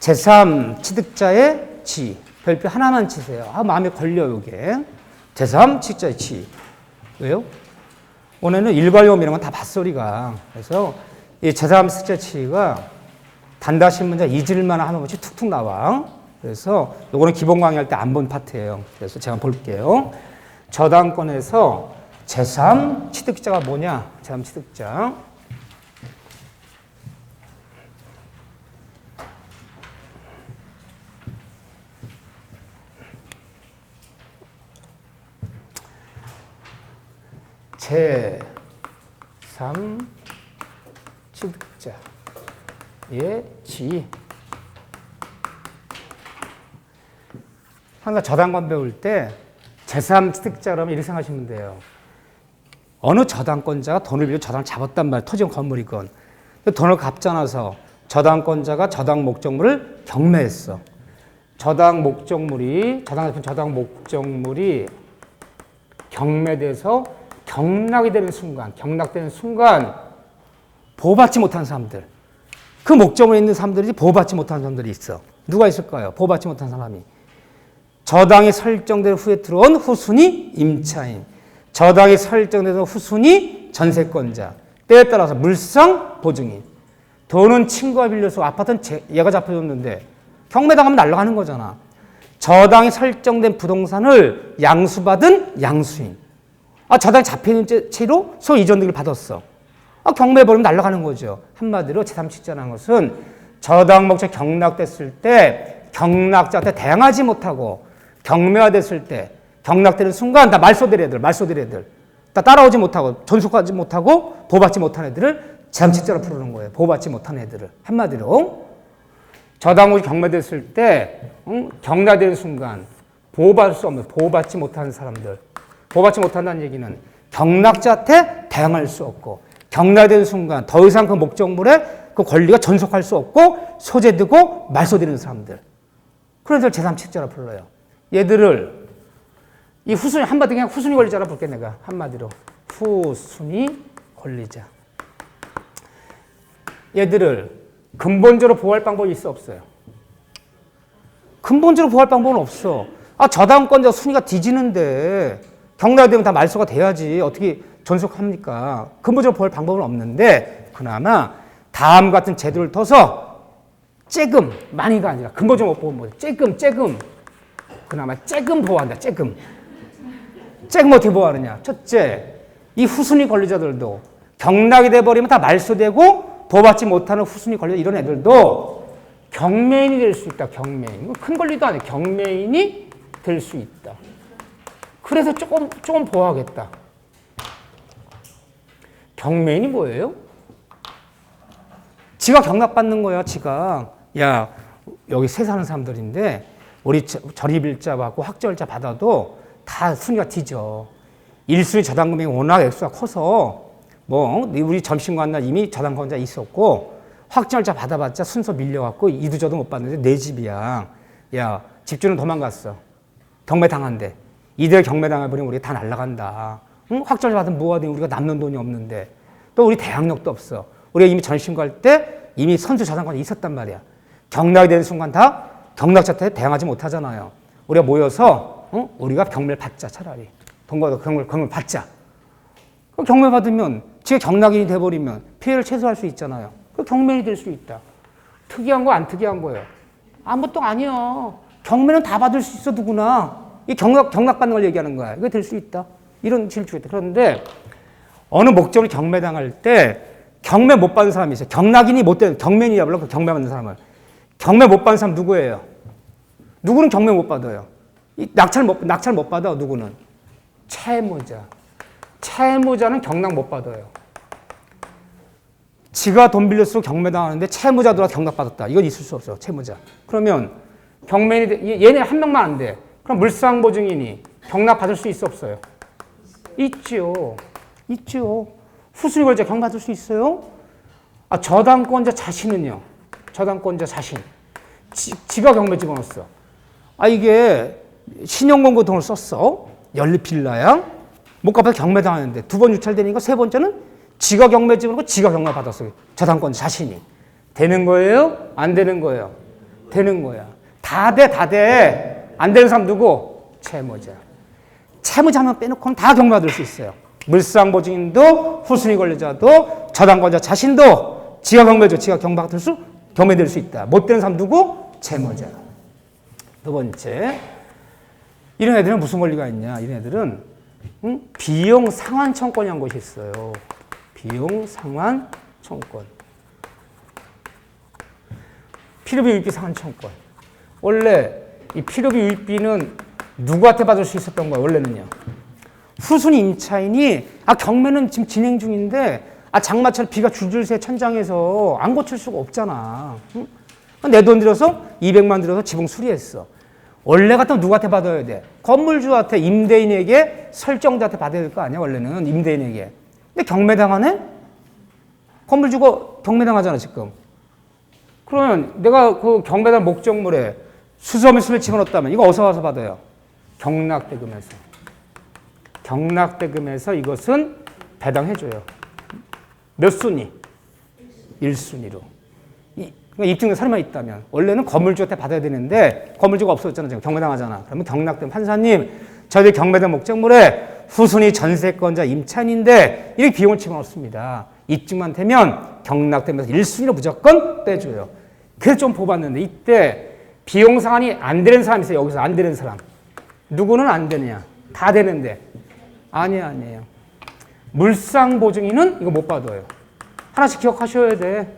제3취득자의 지 별표 하나만 치세요. 마음에 걸려요 이게. 제3취득자의 지. 왜요? 오늘은 일괄금 이런 건 다 봤어 우리가. 그래서 이 제3취득자의 지가 단다시 문제 잊을만 하는 것이 툭툭 나와. 그래서 요거는 기본 강의할 때 안 본 파트예요. 그래서 제가 볼게요. 저당권에서 제3 취득자가 뭐냐? 제3 취득자. 제3 취득자의 지. 항상 저당권 배울 때 제3 취득자라면 이렇게 생각하시면 돼요. 어느 저당권자가 돈을 빌려 저당을 잡았단 말이에요. 토지건 건물이건. 돈을 갚잖아서 저당권자가 저당 목적물을 경매했어. 저당 목적물이 경매돼서 경락되는 순간 보호받지 못한 사람들. 그 목적물에 있는 사람들이 보호받지 못한 사람들이 있어. 누가 있을까요? 보호받지 못한 사람이. 저당이 설정된 후에 들어온 후순위 임차인. 저당이 설정된 후순위 전세권자. 때에 따라서 물상 보증인. 돈은 친구가 빌려서 아파트는 얘가 잡혀줬는데 경매당하면 날아가는 거잖아. 저당이 설정된 부동산을 양수받은 양수인. 저당이 잡혀있는 채로 소 이전 등을 받았어. 경매 벌으면 날아가는 거죠. 한마디로 제3취득자라는 것은 저당 목적 경락됐을 때 경락자한테 대항하지 못하고 경매화됐을 때 경락되는 순간 다 말소될 애들 다 따라오지 못하고 전속하지 못하고 보호받지 못한 애들을 제3취득자로 부르는 거예요. 보호받지 못한 애들을. 한마디로 저당목이 경매됐을 때 경락되는 순간 보호받을 수 없는 보호받지 못한 사람들. 보호받지 못한다는 얘기는 경락자한테 대항할 수 없고 경락되는 순간 더 이상 그 목적물에 그 권리가 전속할 수 없고 소재되고 말소되는 사람들. 그런 애들 제3취득자로 불러요. 얘들을 이 후순위 한마디로 그냥 후순위 권리자라 볼게 내가 한마디로 후순위 권리자. 얘들을 근본적으로 보호할 방법이 있어 없어요? 근본적으로 보호할 방법은 없어. 저당권자 순위가 뒤지는데 경락되면 다 말소가 돼야지 어떻게 전속합니까? 근본적으로 보호할 방법은 없는데 그나마 다음 같은 제도를 터서 조금 많이가 아니라 근본적으로 못 보호하면 조금 그나마 조금 보호한다. 조금 어떻게 보호하느냐? 첫째, 이 후순위 권리자들도 경락이 돼버리면 다 말소되고 보호받지 못하는 후순위 권리자 이런 애들도 경매인이 될 수 있다. 경매인. 큰 권리도 아니에요. 경매인이 될 수 있다. 그래서 조금 보호하겠다. 경매인이 뭐예요? 지가 경락받는 거야. 지가. 야, 여기 세 사는 사람들인데 우리 저립일자 받고 확정일자 받아도 다 순위가 뒤져. 1순위 저당금액이 워낙 액수가 커서 우리 점심관 날 이미 저당권자 있었고 확정일자 받아봤자 순서 밀려갖고 이두저도 못 받는데 내 집이야. 야, 집주는 도망갔어. 경매당한대. 이대 경매당해버리면 우리가 다 날아간다. 응? 확정일자 받으면 뭐하든 우리가 남는 돈이 없는데 또 우리 대항력도 없어. 우리가 이미 전심 갈 때 이미 선수 저당권이 있었단 말이야. 경락이 되는 순간 다 경락자한테 대항하지 못하잖아요. 우리가 모여서 우리가 경매를 받자 차라리. 돈과도 경매를 받자. 경매 받으면 지가 경락인이 돼버리면 피해를 최소화할 수 있잖아요. 경매인이 될 수 있다. 특이한 거 안 특이한 거예요. 아무것도 아니야. 경매는 다 받을 수 있어 누구나. 이 경락받는 걸 얘기하는 거야. 이거 될 수 있다. 이런 질주가 있다. 그런데 어느 목적으로 경매당할 때 경매 못 받은 사람이 있어요. 경락인이 못 되는 경매인이라 불러. 경매 받는 사람을. 경매 못 받는 사람 누구예요? 누구는 경매 못 받아요. 낙찰 못 받아. 누구는? 채무자. 채무자는 경락 못 받아요. 지가 돈 빌려서 경매당하는데 채무자들한테 경락받았다. 이건 있을 수 없어요. 채무자. 그러면 경매인이 얘네 한 명만 안 돼. 그럼 물상보증인이 경락받을 수 있어 없어요? 있죠. 후순위 권리자 경락받을 수 있어요? 저당권자 자신은요? 저당권자 자신. 지가 경매 집어넣었어. 이게 신용공고 돈을 썼어. 연립 빌라야. 못 갚아서 경매당하는데 두 번 유찰되니까 세 번째는 지가 경매 집어넣고 지가 경매 받았어요. 저당권 자신이. 되는 거예요? 안 되는 거예요? 되는 거야. 다 돼, 다 돼. 안 되는 사람 누구? 채무자. 채무자만 빼놓고는 다 경매받을 수 있어요. 물상보증인도 후순위 권리자도 저당권자 자신도 지가 경매죠. 지가 경매될 수 있다. 못 되는 사람 누구? 채무자. 두 번째, 이런 애들은 무슨 권리가 있냐? 이런 애들은 비용 상환 청권이라는 것이 있어요. 비용 상환 청권. 필요비 유입비 상환 청권. 원래 이 필요비 유입비는 누구한테 받을 수 있었던 거예요? 원래는요. 후순위 임차인이 경매는 지금 진행 중인데 장마철 비가 줄줄 새 천장에서 안 고칠 수가 없잖아. 응? 내 돈 들여서 200만 들여서 지붕 수리했어. 원래 같으면 누구한테 받아야 돼? 건물주한테, 임대인에게, 설정자한테 받아야 될 거 아니야? 원래는 임대인에게. 근데 경매당하네? 건물주가 경매당하잖아 지금. 그러면 내가 그 경매당 목적물에 수소미수를 집어넣었다면 이거 어디서 와서 받아요? 경락대금에서. 경락대금에서 이것은 배당해줘요. 몇 순위? 1순위로. 그러니까 입증된 사람만 있다면. 원래는 건물주한테 받아야 되는데 건물주가 없어졌잖아. 지금 경매당하잖아. 그러면 경락대금 판사님, 저희들 경매당 목적물에 후순위 전세권자 임차인인데 이렇게 비용을 집어넣습니다. 입증만 되면 경락대금에서 1순위로 무조건 빼줘요. 그래서 좀 뽑았는데 이때 비용 상환이 안 되는 사람이 있어요. 여기서 안 되는 사람. 누구는 안 되느냐? 다 되는데. 아니에요. 물상보증인은 이거 못 받아요. 하나씩 기억하셔야 돼.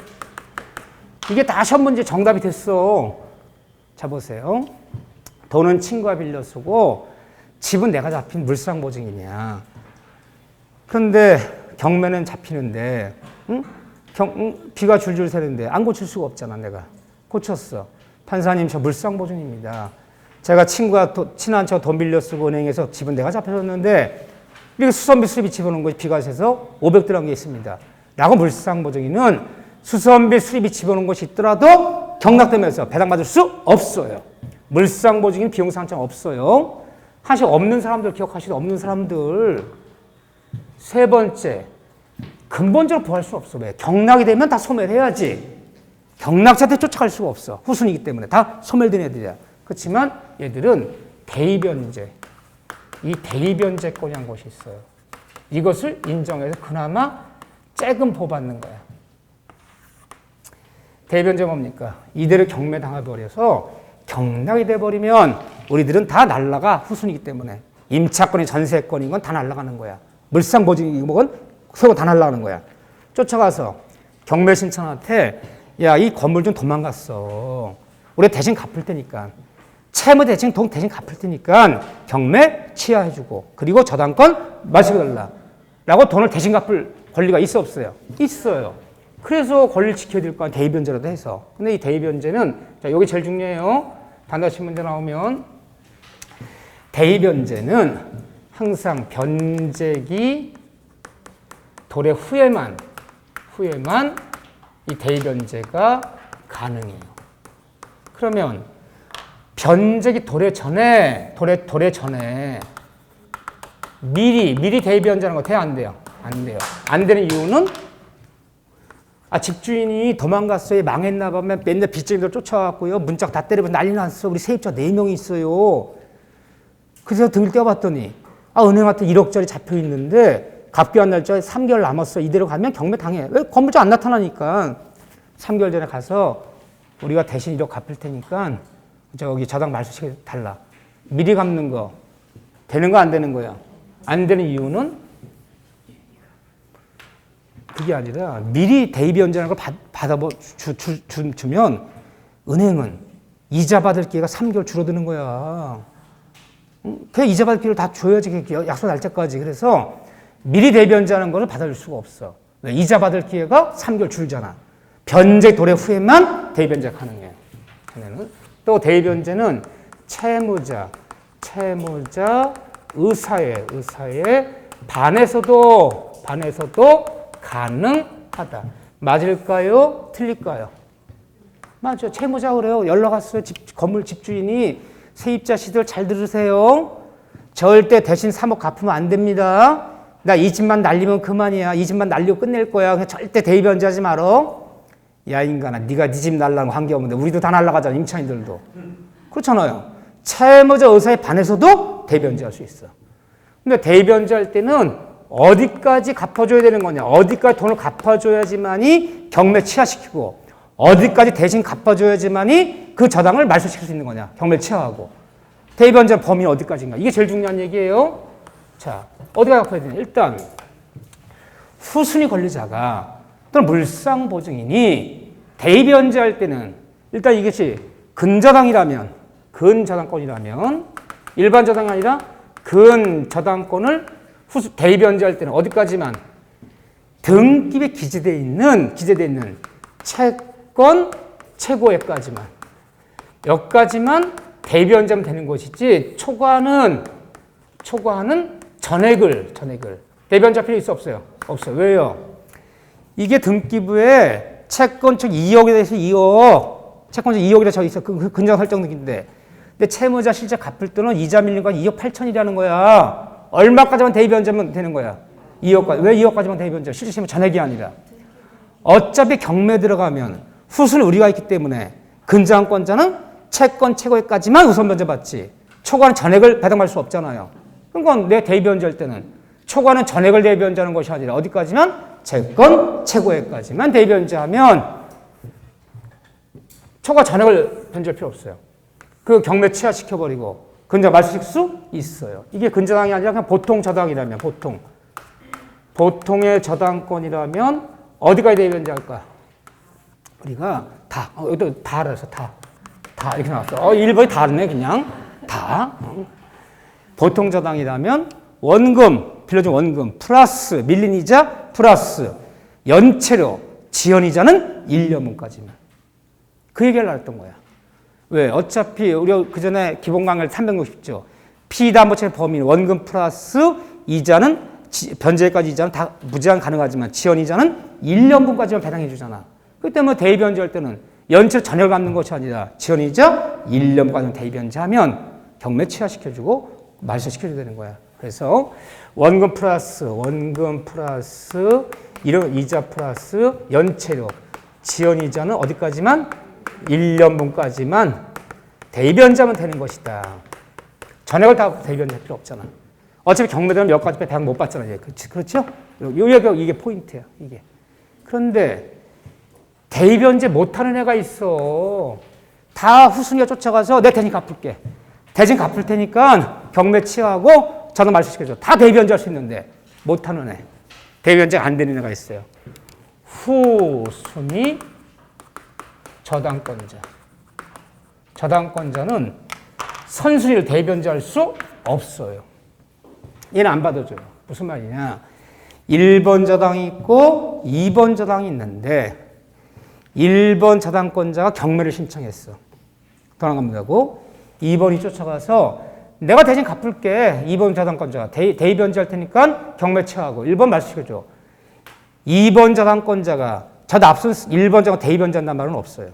이게 다 시험 문제 정답이 됐어. 자, 보세요. 돈은 친구가 빌려 쓰고 집은 내가 잡힌 물상보증이냐. 그런데 경매는 잡히는데 비가 줄줄 새는데 안 고칠 수가 없잖아. 내가 고쳤어. 판사님, 저 물상보증입니다. 제가 친한 저 돈 빌려 쓰고 은행에서 집은 내가 잡혀줬는데 이렇게 수선비 수리비 집어넣은 것이 비가 새서 500 들어간 게 있습니다. 라고 물상보증인은 수선비 수리비 집어넣은 것이 있더라도 경락되면서 배당받을 수 없어요. 물상보증인 비용 상환청 없어요. 사실 없는 사람들 기억하시죠? 없는 사람들. 세 번째, 근본적으로 부활할 수 없어. 왜? 경락이 되면 다 소멸해야지. 경락자한테 쫓아갈 수가 없어. 후순위이기 때문에 다 소멸된 애들이야. 그렇지만 얘들은 대의변제, 이 대의변제권이라는 것이 있어요. 이것을 인정해서 그나마 조금 보받는 거야. 대의변제가 뭡니까? 이대로 경매당해버려서 경락이 돼버리면 우리들은 다 날라가. 후순위이기 때문에. 임차권이 전세권인 건 다 날라가는 거야. 물상보증인 건 서로 다 날라가는 거야. 쫓아가서 경매 신청한테 야, 이 건물 좀 도망갔어. 우리 대신 갚을 테니까. 채무 대신 돈 대신 갚을 테니까 경매 취하해주고 그리고 저당권 마시고달라 라고 돈을 대신 갚을 권리가 있어 없어요? 있어요. 그래서 권리를 지켜야 될 거 아니에요. 대의변제라도 해서. 근데 이 대의변제는 자, 여기 제일 중요해요. 단답식 문제 나오면 대의변제는 항상 변제기 도래 후에만 이 대의변제가 가능해요. 그러면 변제기 도래 전에 미리 대의변제하는 거 돼요? 안 돼요? 안 돼요. 안 되는 이유는 집주인이 도망갔어요. 망했나 봐. 맨날 빚쟁이들 쫓아왔고요. 문짝 다 때리고 난리 났어. 우리 세입자 4명이 있어요. 그래서 등을 떼어봤더니 은행한테 1억짜리 잡혀 있는데 갚기한 날짜에 3개월 남았어. 이대로 가면 경매 당해. 왜? 건물주 안 나타나니까 3개월 전에 가서 우리가 대신 1억 갚을 테니까 저기 저당 말소시켜 달라. 미리 갚는 거 되는 거 안 되는 거야? 안 되는 이유는 그게 아니라 미리 대의변제라는 걸 주면 은행은 이자 받을 기회가 3개월 줄어드는 거야. 그냥 이자 받을 기회를 다 줘야지. 약속 날짜까지. 그래서 미리 대의변제하는 거를 받아줄 수가 없어. 왜? 이자 받을 기회가 3개월 줄잖아. 변제 도래 후에만 대의변제가 가능해. 또 대의변제는 채무자, 의사에 반해서도 가능하다. 맞을까요? 틀릴까요? 맞죠. 채무자 그래요. 연락 왔어요. 건물 집주인이 세입자 씨들 잘 들으세요. 절대 대신 3억 갚으면 안 됩니다. 나 이 집만 날리면 그만이야. 이 집만 날리고 끝낼 거야. 그냥 절대 대변제하지 말어. 야 인간아, 네가 네 집 날라는 거 관계없는데 우리도 다 날라가잖아. 임차인들도. 그렇잖아요. 채무자 의사에 반해서도 대변제할 수 있어. 근데 대변제할 때는 어디까지 갚아줘야 되는 거냐. 어디까지 돈을 갚아줘야지만이 경매 취하시키고 어디까지 대신 갚아줘야지만이 그 저당을 말소시킬 수 있는 거냐. 경매 취하하고. 대변제 범위 어디까지인가. 이게 제일 중요한 얘기예요. 자, 어디가 갚아야 되냐. 일단 후순위 권리자가 또는 물상보증인이 대변제할 때는 일단 이것이 근저당이라면 근저당권이라면 일반 저당이 아니라 근저당권을 대변제할 때는 어디까지만 등기부에 기재되어 있는 채권 최고액까지만 여기까지만 대변제하면 되는 것이지 초과는 전액을 대변제할 필요 있어 없어요? 없어요. 왜요? 이게 등기부에 채권적 2억에 대해서 2억 채권적 2억이라 저 있어. 그 근저당 설정 등기인데 근데 채무자 실제 갚을 때는 이자 밀린 건 2억 8천이라는 거야. 얼마까지만 대변제하면 되는 거야? 2억까지. 왜 2억까지만 대변제? 실제 채무 전액이 아니라. 어차피 경매 들어가면 후순위 우리가 있기 때문에 근저당권자는 채권 최고액까지만 우선 변제받지. 초과는 전액을 배당받을 수 없잖아요. 그러니까 내 대변제할 때는 초과는 전액을 대변제하는 것이 아니라 어디까지만? 채권 최고액까지만 대변제하면 초과 전액을 변제할 필요 없어요. 그 경매 취하시켜버리고 근저당 말소시킬 수 있어요. 이게 근저당이 아니라 그냥 보통 저당이라면 보통의 저당권이라면 어디까지 대변제할까? 우리가 다 여기도 다 알아서 다 이렇게 나왔어. 1번이 다르네 그냥 다. 보통 저당이라면 원금 빌려준 원금 플러스 밀린 이자 플러스 연체료 지연이자는 1년분까지만. 그 얘기를 나눴던 거야. 왜? 어차피 우리 그 전에 기본 강의를 360조 피담보채 범위 원금 플러스 이자는 변제까지 이자는 다 무제한 가능하지만 지연이자는 1년분까지만 배당해 주잖아. 그렇기 때문에 대변제할 때는 연체로 전액을 갚는 것이 아니라 지연이자 1년까지만 대변제하면 경매 취하시켜주고 말소시켜줘야 되는 거야. 그래서 원금 플러스 이런 이자 플러스 연체료 지연이자는 어디까지만? 1년분까지만 대변제하면 되는 것이다. 전액을 다 대변제할 필요 없잖아. 어차피 경매되면 몇 가지 배당 못 받잖아. 그렇죠? 이게 포인트야. 이게. 그런데 대변제 못하는 애가 있어. 다 후순위가 쫓아가서 내 대신 갚을게. 대신 갚을 테니까 경매 취하하고 저도 말소시켜줘. 다 대변제할 수 있는데 못하는 애. 대변제가 안 되는 애가 있어요. 후순위 저당권자. 저당권자는 선순위를 대변제할 수 없어요. 얘는 안 받아줘요. 무슨 말이냐. 1번 저당이 있고 2번 저당이 있는데 1번 저당권자가 경매를 신청했어. 돈 안 갚는다고. 2번이 쫓아가서 내가 대신 갚을게. 2번 저당권자가 대변제할 테니까 경매 취하고 1번 말소시켜줘. 2번 저당권자가 저도 앞선 1번 저당 대변제한다는 말은 없어요.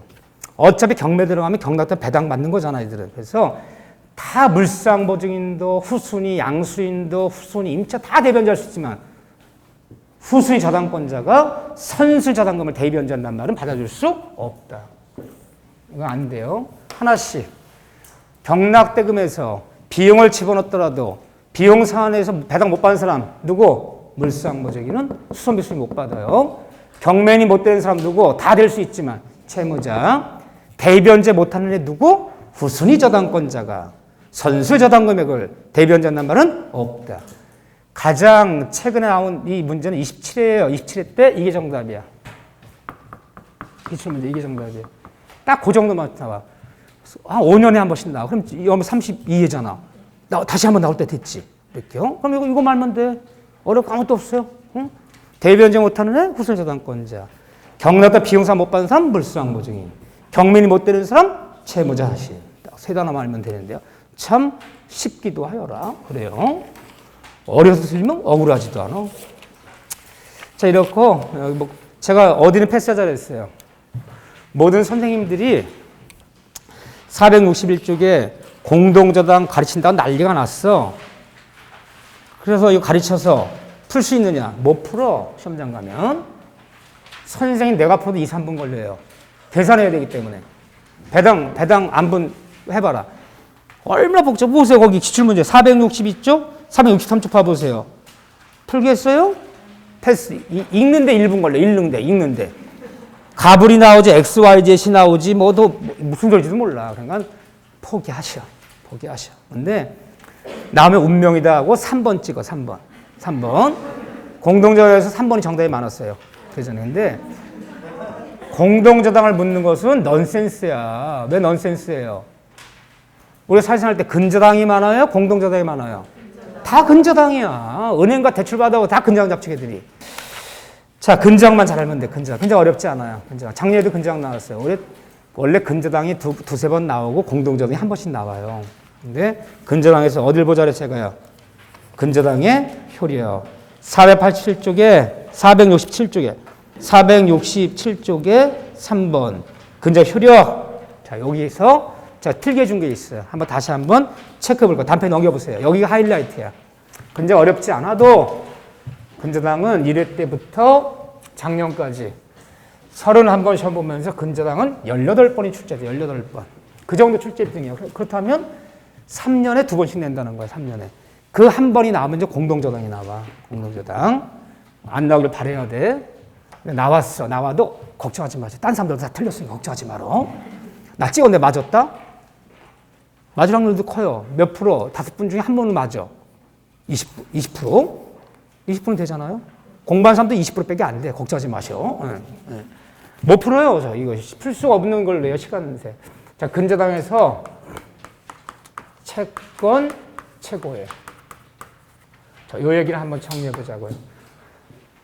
어차피 경매 들어가면 경락도 배당 받는 거잖아, 이들은. 그래서 다 물상보증인도 후순위 양수인도 후순위 임차 다 대변제할 수 있지만 후순위 저당권자가 선순위 저당금을 대변제한다는 말은 받아줄 수 없다. 이거 안 돼요. 하나씩 경락대금에서 비용을 집어넣더라도 비용 사안에서 배당 못 받는 사람 누구? 물상보증인은 수선비 수익 못 받아요. 경매인이 못 되는 사람 누구? 다 될 수 있지만 채무자. 대변제 못하는 애 누구? 후순위 저당권자가. 선순위 저당금액을 대변제한다는 말은 없다. 가장 최근에 나온 이 문제는 27회예요. 27회 때 이게 정답이야. 기출문제 이게 정답이에요. 딱 그 정도만 나와. 한 5년에 한 번씩 나와. 그럼 이거 32회잖아. 다시 한 번 나올 때 됐지. 이렇게요. 그럼 이거 말면 돼. 어렵고 아무것도 없어요. 응? 대변제 못하는 애 후순위 저당권자. 경락과 비용사 못 받는 사람 물상보증인. 경매인이 못 되는 사람 채무자 하신. 딱 세 단어만 알면 되는데요. 참 쉽기도 하여라. 그래요. 어려서 틀리면 억울하지도 않아. 자, 이렇고 제가 어디는 패스하자 그랬어요. 모든 선생님들이 461쪽에 공동저당 가르친다고 난리가 났어. 그래서 이거 가르쳐서 풀 수 있느냐? 못 풀어. 시험장 가면. 선생님 내가 풀어도 2, 3분 걸려요. 계산해야 되기 때문에. 배당 안분 해봐라. 얼마나 복잡해. 보세요. 거기 기출문제 462쪽, 463쪽 봐보세요. 풀겠어요? 패스. 읽는데 1분 걸려. 읽는데. 가불이 나오지, XYZ이 나오지, 무슨 소리인지도 몰라. 그러니까 포기하셔. 근데 나오면 운명이다 하고 3번 찍어, 3번. 공동저당에서 3번이 정답이 많았어요. 그전에. 근데 공동저당을 묻는 것은 넌센스야. 왜 넌센스예요? 우리가 사회생활 때 근저당이 많아요? 공동저당이 많아요? 다 근저당이야. 은행과 대출 받아오고 다 근저당 잡치게들이. 자, 근저당만 잘 알면 돼. 근저당 어렵지 않아요. 작년에도 근저당 나왔어요. 원래 근저당이 두세 번 나오고 공동저당이 한 번씩 나와요. 근데 근저당에서 어딜 보자 그랬어요? 근저당의 효력. 487쪽에 3번 근저당 효력. 자, 여기서 틀게 준 게 있어요. 다시 한번 체크해 볼 거예요. 단편 넘겨보세요. 여기가 하이라이트야. 근데 어렵지 않아도 근저당은 1회 때부터 작년까지 31번 시험 보면서 근저당은 18번이 출제돼. 18번. 그 정도 출제 등이에요. 그렇다면 3년에 2번씩 낸다는 거야. 3년에. 그 한 번이 나오면 이제 공동저당이 나와. 공동저당. 안 나오길 바라야 돼. 나왔어. 나와도 걱정하지 마세요. 딴 사람들도 다 틀렸으니까 걱정하지 마라. 나 찍었는데 맞았다? 맞을 확률도 커요. 몇 프로? 5분 중에 한 번은 맞아. 20%? 20%는 되잖아요? 공부한 사람도 20%밖에 안 돼. 걱정하지 마셔. 못 풀어요. 이거 풀 수 없는 걸 내요. 시간 새. 자, 근저당에서 채권 최고예요. 자, 이 얘기를 한번 정리해 보자고요.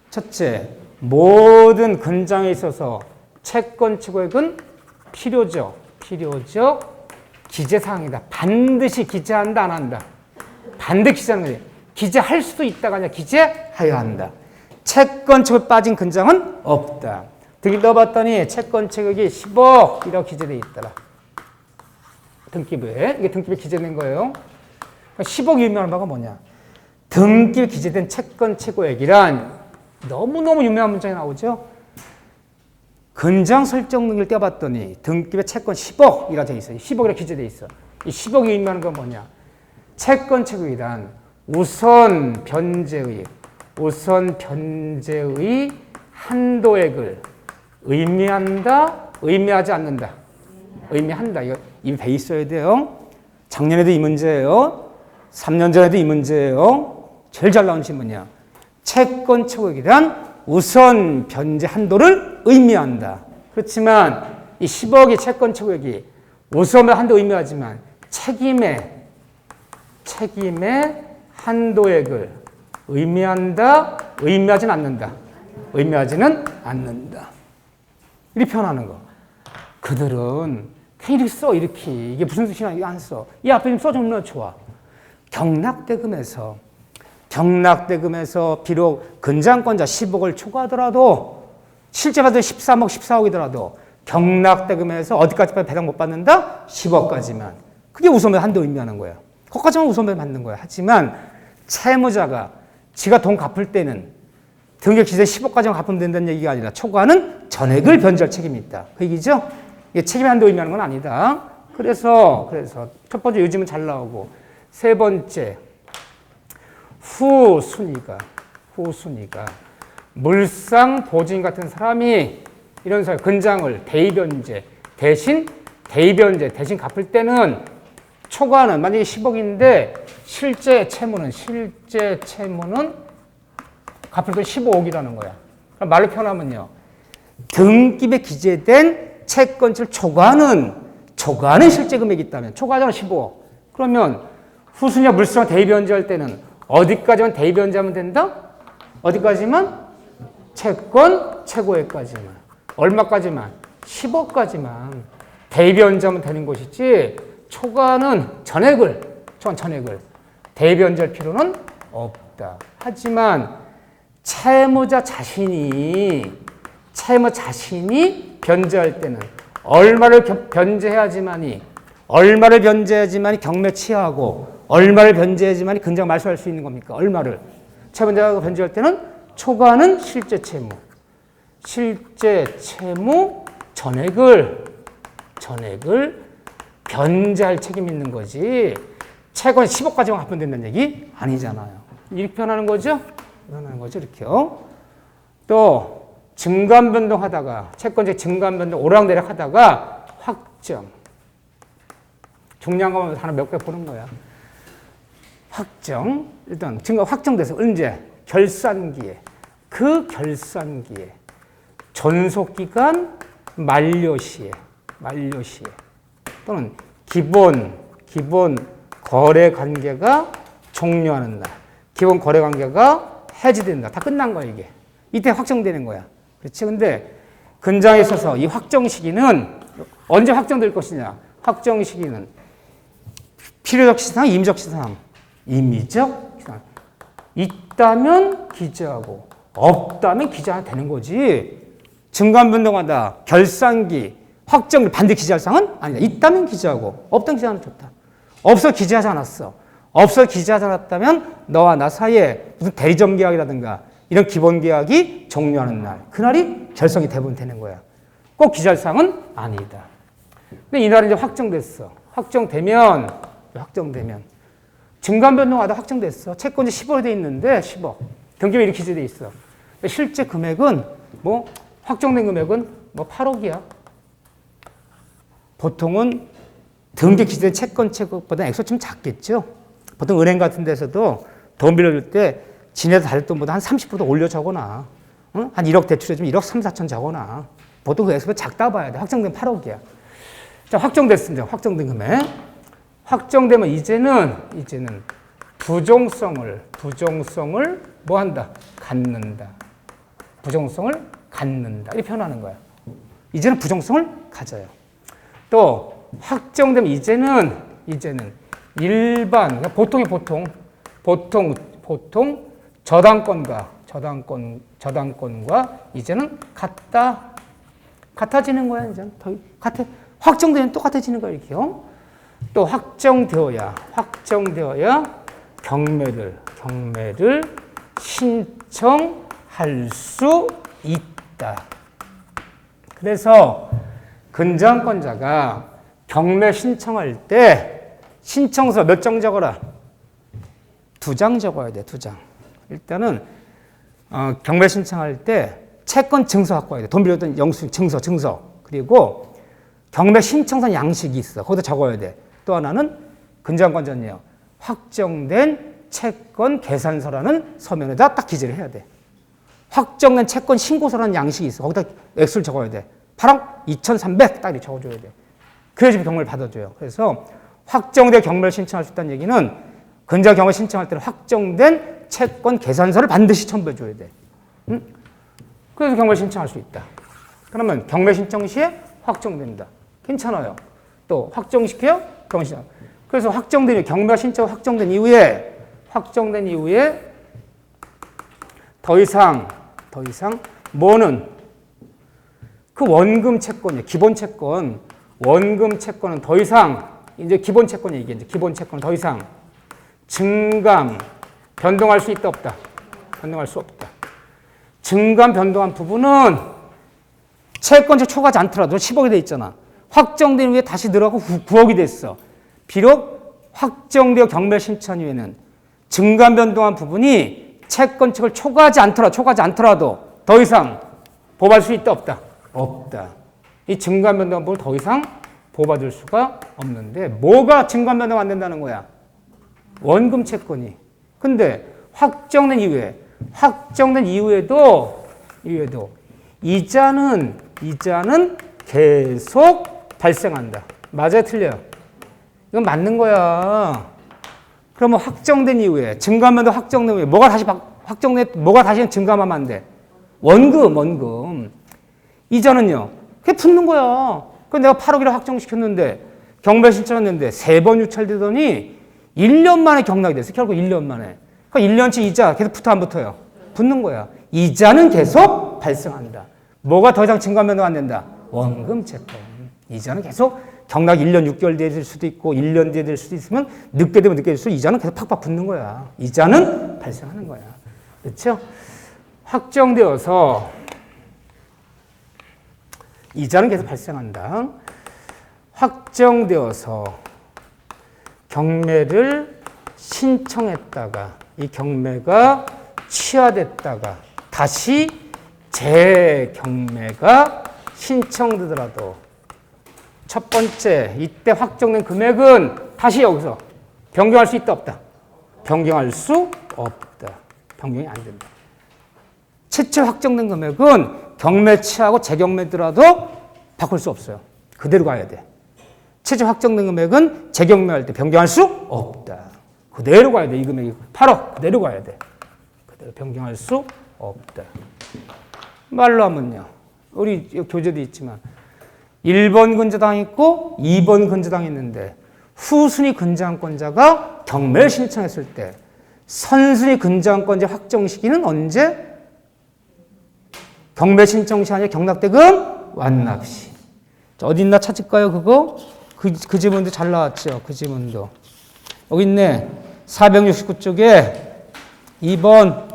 첫째, 모든 근저당에 있어서 채권 최고액은 필요적 기재사항이다. 반드시 기재한다, 안 한다? 반드시 기재하는 거예요. 기재할 수도 있다가 아니라 기재해야 한다. 채권 최고액 빠진 근저당은 없다. 등기 넣어봤더니 채권 최고액이 10억 이라고 기재되어 있더라. 등기부에. 이게 등기부에 기재된 거예요. 10억 유명한 바가 뭐냐? 등기부에 기재된 채권 최고액이란 너무너무 유명한 문장이 나오죠. 근저당 설정 등기를 떼어봤더니 등기부에 채권 10억이라고 되어 있어요. 10억이라고 기재되어 있어. 이 10억이 의미하는 건 뭐냐? 채권 최고액이란 우선 변제의 한도액을 의미한다, 의미하지 않는다. 의미한다. 이거 이미 배 있어야 돼요. 작년에도 이 문제예요. 3년 전에도 이 문제예요. 제일 잘 나온 질문이야. 채권 최고액이란 우선 변제 한도를 의미한다. 그렇지만 이 10억의 채권 최고액이 우선 한도 의미하지만 책임의 한도액을 의미한다, 의미하지는 않는다. 의미하지는 않는다. 이렇게 표현하는 거. 그들은 그냥 이렇게 써, 이렇게. 이게 무슨 뜻이냐, 이거 안 써. 이 앞에 좀 써주면 좋아. 경락대금에서 비록 근저당권자 10억을 초과하더라도 실제 받은 13억, 14억이더라도 경락대금에서 어디까지 배당 못 받는다? 10억까지만. 그게 우선변 한도 의미하는 거야. 거기까지만 우선변 받는 거야. 하지만 채무자가 지가 돈 갚을 때는 등기 기재 10억까지만 갚으면 된다는 얘기가 아니라 초과하는 전액을 변제할 책임이 있다. 그 얘기죠? 이게 책임 한도 의미하는 건 아니다. 그래서 첫 번째 요즘은 잘 나오고 세 번째 후순위가 물상 보증인 같은 사람이 이런 사람 근저당을 대입변제 대신 갚을 때는 초과는 만약에 10억인데 실제 채무는 갚을 때 15억이라는 거야. 그럼 말로 표현하면요. 등기부에 기재된 채권을 초과하는 실제 금액이 있다면 초과하자는 15억. 그러면 후순위와 물상 대입변제할 때는 어디까지만 대입변제하면 된다? 어디까지만? 채권 최고액까지만. 얼마까지만? 10억까지만 대입변제하면 되는 것이지 초과는 전액을 대입변제할 필요는 없다. 하지만 채무자 자신이 변제할 때는 얼마를 변제해야지만이 경매 취하고 얼마를 변제해야지만 근저가 말소할 수 있는 겁니까? 얼마를? 채권자가 변제할 때는 초과하는 실제 채무. 실제 채무 전액을 변제할 책임이 있는 거지. 채권이 10억까지만 갚으면 된다는 얘기 아니잖아요. 이렇게 표현하는 거죠? 이렇게요. 또 증감 변동하다가 채권자 증감 변동 오락내락 하다가 확정. 중요한 것만 하나 몇 개 보는 거야. 확정. 일단 증감 확정돼서 언제? 결산기에. 그 결산기에. 존속기간 만료시에. 또는 기본 거래 관계가 종료하는 날. 기본 거래 관계가 해지된다. 다 끝난 거야, 이게. 이때 확정되는 거야. 그렇지? 근데 근장에 있어서 이 확정 시기는 언제 확정될 것이냐? 확정 시기는 필요적 시상, 임의적 시상. 임의적 시상. 있다면 기재하고 없다면 기재 안 되는 거지. 증감 변동하다, 결산기, 확정 반드시 기재할 사항은 아니다. 있다면 기재하고 없다면 기재하는 좋다. 없어 기재하지 않았어. 없어 기재하지 않았다면 너와 나 사이에 무슨 대리점 계약이라든가 이런 기본 계약이 종료하는 날, 그날이 결성이 대부분 되는 거야. 꼭 기재할 사항은 아니다. 근데 이날은 이제 확정됐어. 확정되면 증감 변동하다 확정됐어. 채권이 10억이 돼 있는데 10억. 등기부에 이렇게 기재돼 있어. 실제 금액은 확정된 금액은 8억이야. 보통은 등기 기재된 채권보다 액수 좀 작겠죠. 보통 은행 같은 데서도 돈 빌려줄 때 지네들 다릴 돈보다 한 30% 올려 적어놔. 한 1억 대출해주면 1억 3, 4천 적어놔. 보통 그 액수가 작다 봐야 돼. 확정된 8억이야. 자, 확정됐습니다. 확정된 금액. 확정되면 이제는 부정성을 한다? 갖는다. 부정성을 갖는다. 이렇게 표현하는 거야. 이제는 부정성을 가져요. 또 확정되면 이제는 일반, 보통 저당권과 이제는 같아지는 거야. 이제 확정되면 똑같아지는 거야, 이렇게요. 또 확정되어야 경매를 신청할 수 있다. 그래서 근저당권자가 경매 신청할 때 신청서 몇 장 적어라? 2장 적어야 돼, 2장. 일단은 경매 신청할 때 채권 증서 갖고 와야 돼. 돈 빌렸던 영수증 증서. 그리고 경매 신청서 양식이 있어. 거기다 적어야 돼. 또 하나는 근저당권자는요, 확정된 채권 계산서라는 서면에다 딱 기재를 해야 돼. 확정된 채권 신고서라는 양식이 있어. 거기다 액수를 적어야 돼. 8억 2,300 딱 이렇게 적어줘야 돼. 그래야지 경매를 받아줘요. 그래서 확정된 경매를 신청할 수 있다는 얘기는 근저당 경매 신청할 때는 확정된 채권 계산서를 반드시 첨부해줘야 돼. 그래서 경매를 신청할 수 있다. 그러면 경매 신청 시에 확정된다. 괜찮아요. 또 확정시켜요? 경매 신청. 그래서 경매가 신청 확정된 이후에 더 이상 뭐는 그 원금 채권이에요. 기본 채권. 원금 채권은 더 이상 이제 기본 채권이 이게 이제 기본 채권은 더 이상 증감 변동할 수 있다 없다. 변동할 수 없다. 증감 변동한 부분은 채권자 초과하지 않더라도 10억이 돼 있잖아. 확정된 후에 다시 늘어가고 9억이 됐어. 비록 확정되어 경매 신청 후에는 증감 변동한 부분이 채권 측을 초과하지 않더라도 더 이상 보호받을 수 있다 없다. 없다. 이 증감 변동한 부분을 더 이상 보호받을 수가 없는데 뭐가 증감 변동 안 된다는 거야? 원금 채권이. 근데 확정된 이후에도 이자는 계속 발생한다. 맞아요, 틀려요? 이건 맞는 거야. 그러면 확정된 이후에 증감 변동 확정된 이후에 뭐가 다시 증감하면 안 돼? 원금. 이자는요. 그게 붙는 거야. 그 내가 8억이라 확정시켰는데 경매 신청했는데 3번 유찰되더니 1년 만에 경락이 됐어. 결국 1년 만에. 그러니까 1년치 이자 계속 붙어 안 붙어요? 붙는 거야. 이자는 계속 발생한다. 뭐가 더 이상 증감 변동 안 된다? 원금 채권. 이자는 계속 경락 1년 6개월 뒤에 될 수도 있고 1년 뒤에 될 수도 있으면 늦게 되면 늦게 될수록 이자는 계속 팍팍 붙는 거야. 이자는 발생하는 거야. 그렇죠? 확정되어서 이자는 계속 발생한다. 확정되어서 경매를 신청했다가 이 경매가 취하됐다가 다시 재경매가 신청되더라도 첫 번째 이때 확정된 금액은 다시 여기서 변경할 수 있다 없다? 변경할 수 없다. 변경이 안 된다. 최초 확정된 금액은 경매 취하고 재경매더라도 바꿀 수 없어요. 그대로 가야 돼. 최초 확정된 금액은 재경매할 때 변경할 수 없다. 그대로 가야 돼. 이 금액이 8억 그대로 가야 돼. 그대로 변경할 수 없다. 말로 하면요. 우리 교재도 있지만 1번 근저당 있고 2번 근저당 있는데 후순위 근저당권자가 경매를 신청했을 때 선순위 근저당권자 확정 시기는 언제? 경매 신청 시 아니라 경락대금 완납 시. 어디 있나 찾을까요? 그거? 그 지문도 잘 나왔죠. 그 지문도. 여기 있네. 469쪽에 2번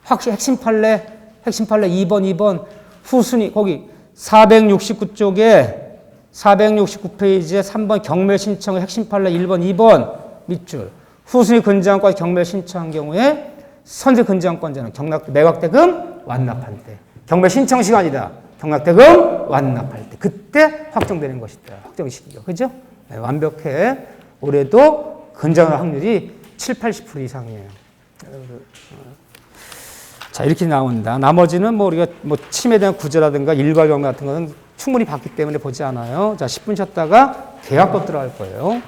핵심 판례 2번 후순위 거기 469쪽에 469페이지에 3번 경매 신청의 핵심 판례 1번 2번 밑줄 후순위 근저당권 경매 신청한 경우에 선순위 근저당권자는 매각대금 완납할 때 경매 신청 시간이다. 경락대금 완납할 때 그때 확정되는 것이다. 확정 시기가. 그죠? 네, 완벽해. 올해도 근저당 확률이 70-80% 이상이에요. 자, 이렇게 나온다. 나머지는 뭐 우리가 뭐 침해에 대한 구제라든가 일괄 경매 같은 것은 충분히 봤기 때문에 보지 않아요. 자, 10분 쉬었다가 계약법 들어갈 거예요.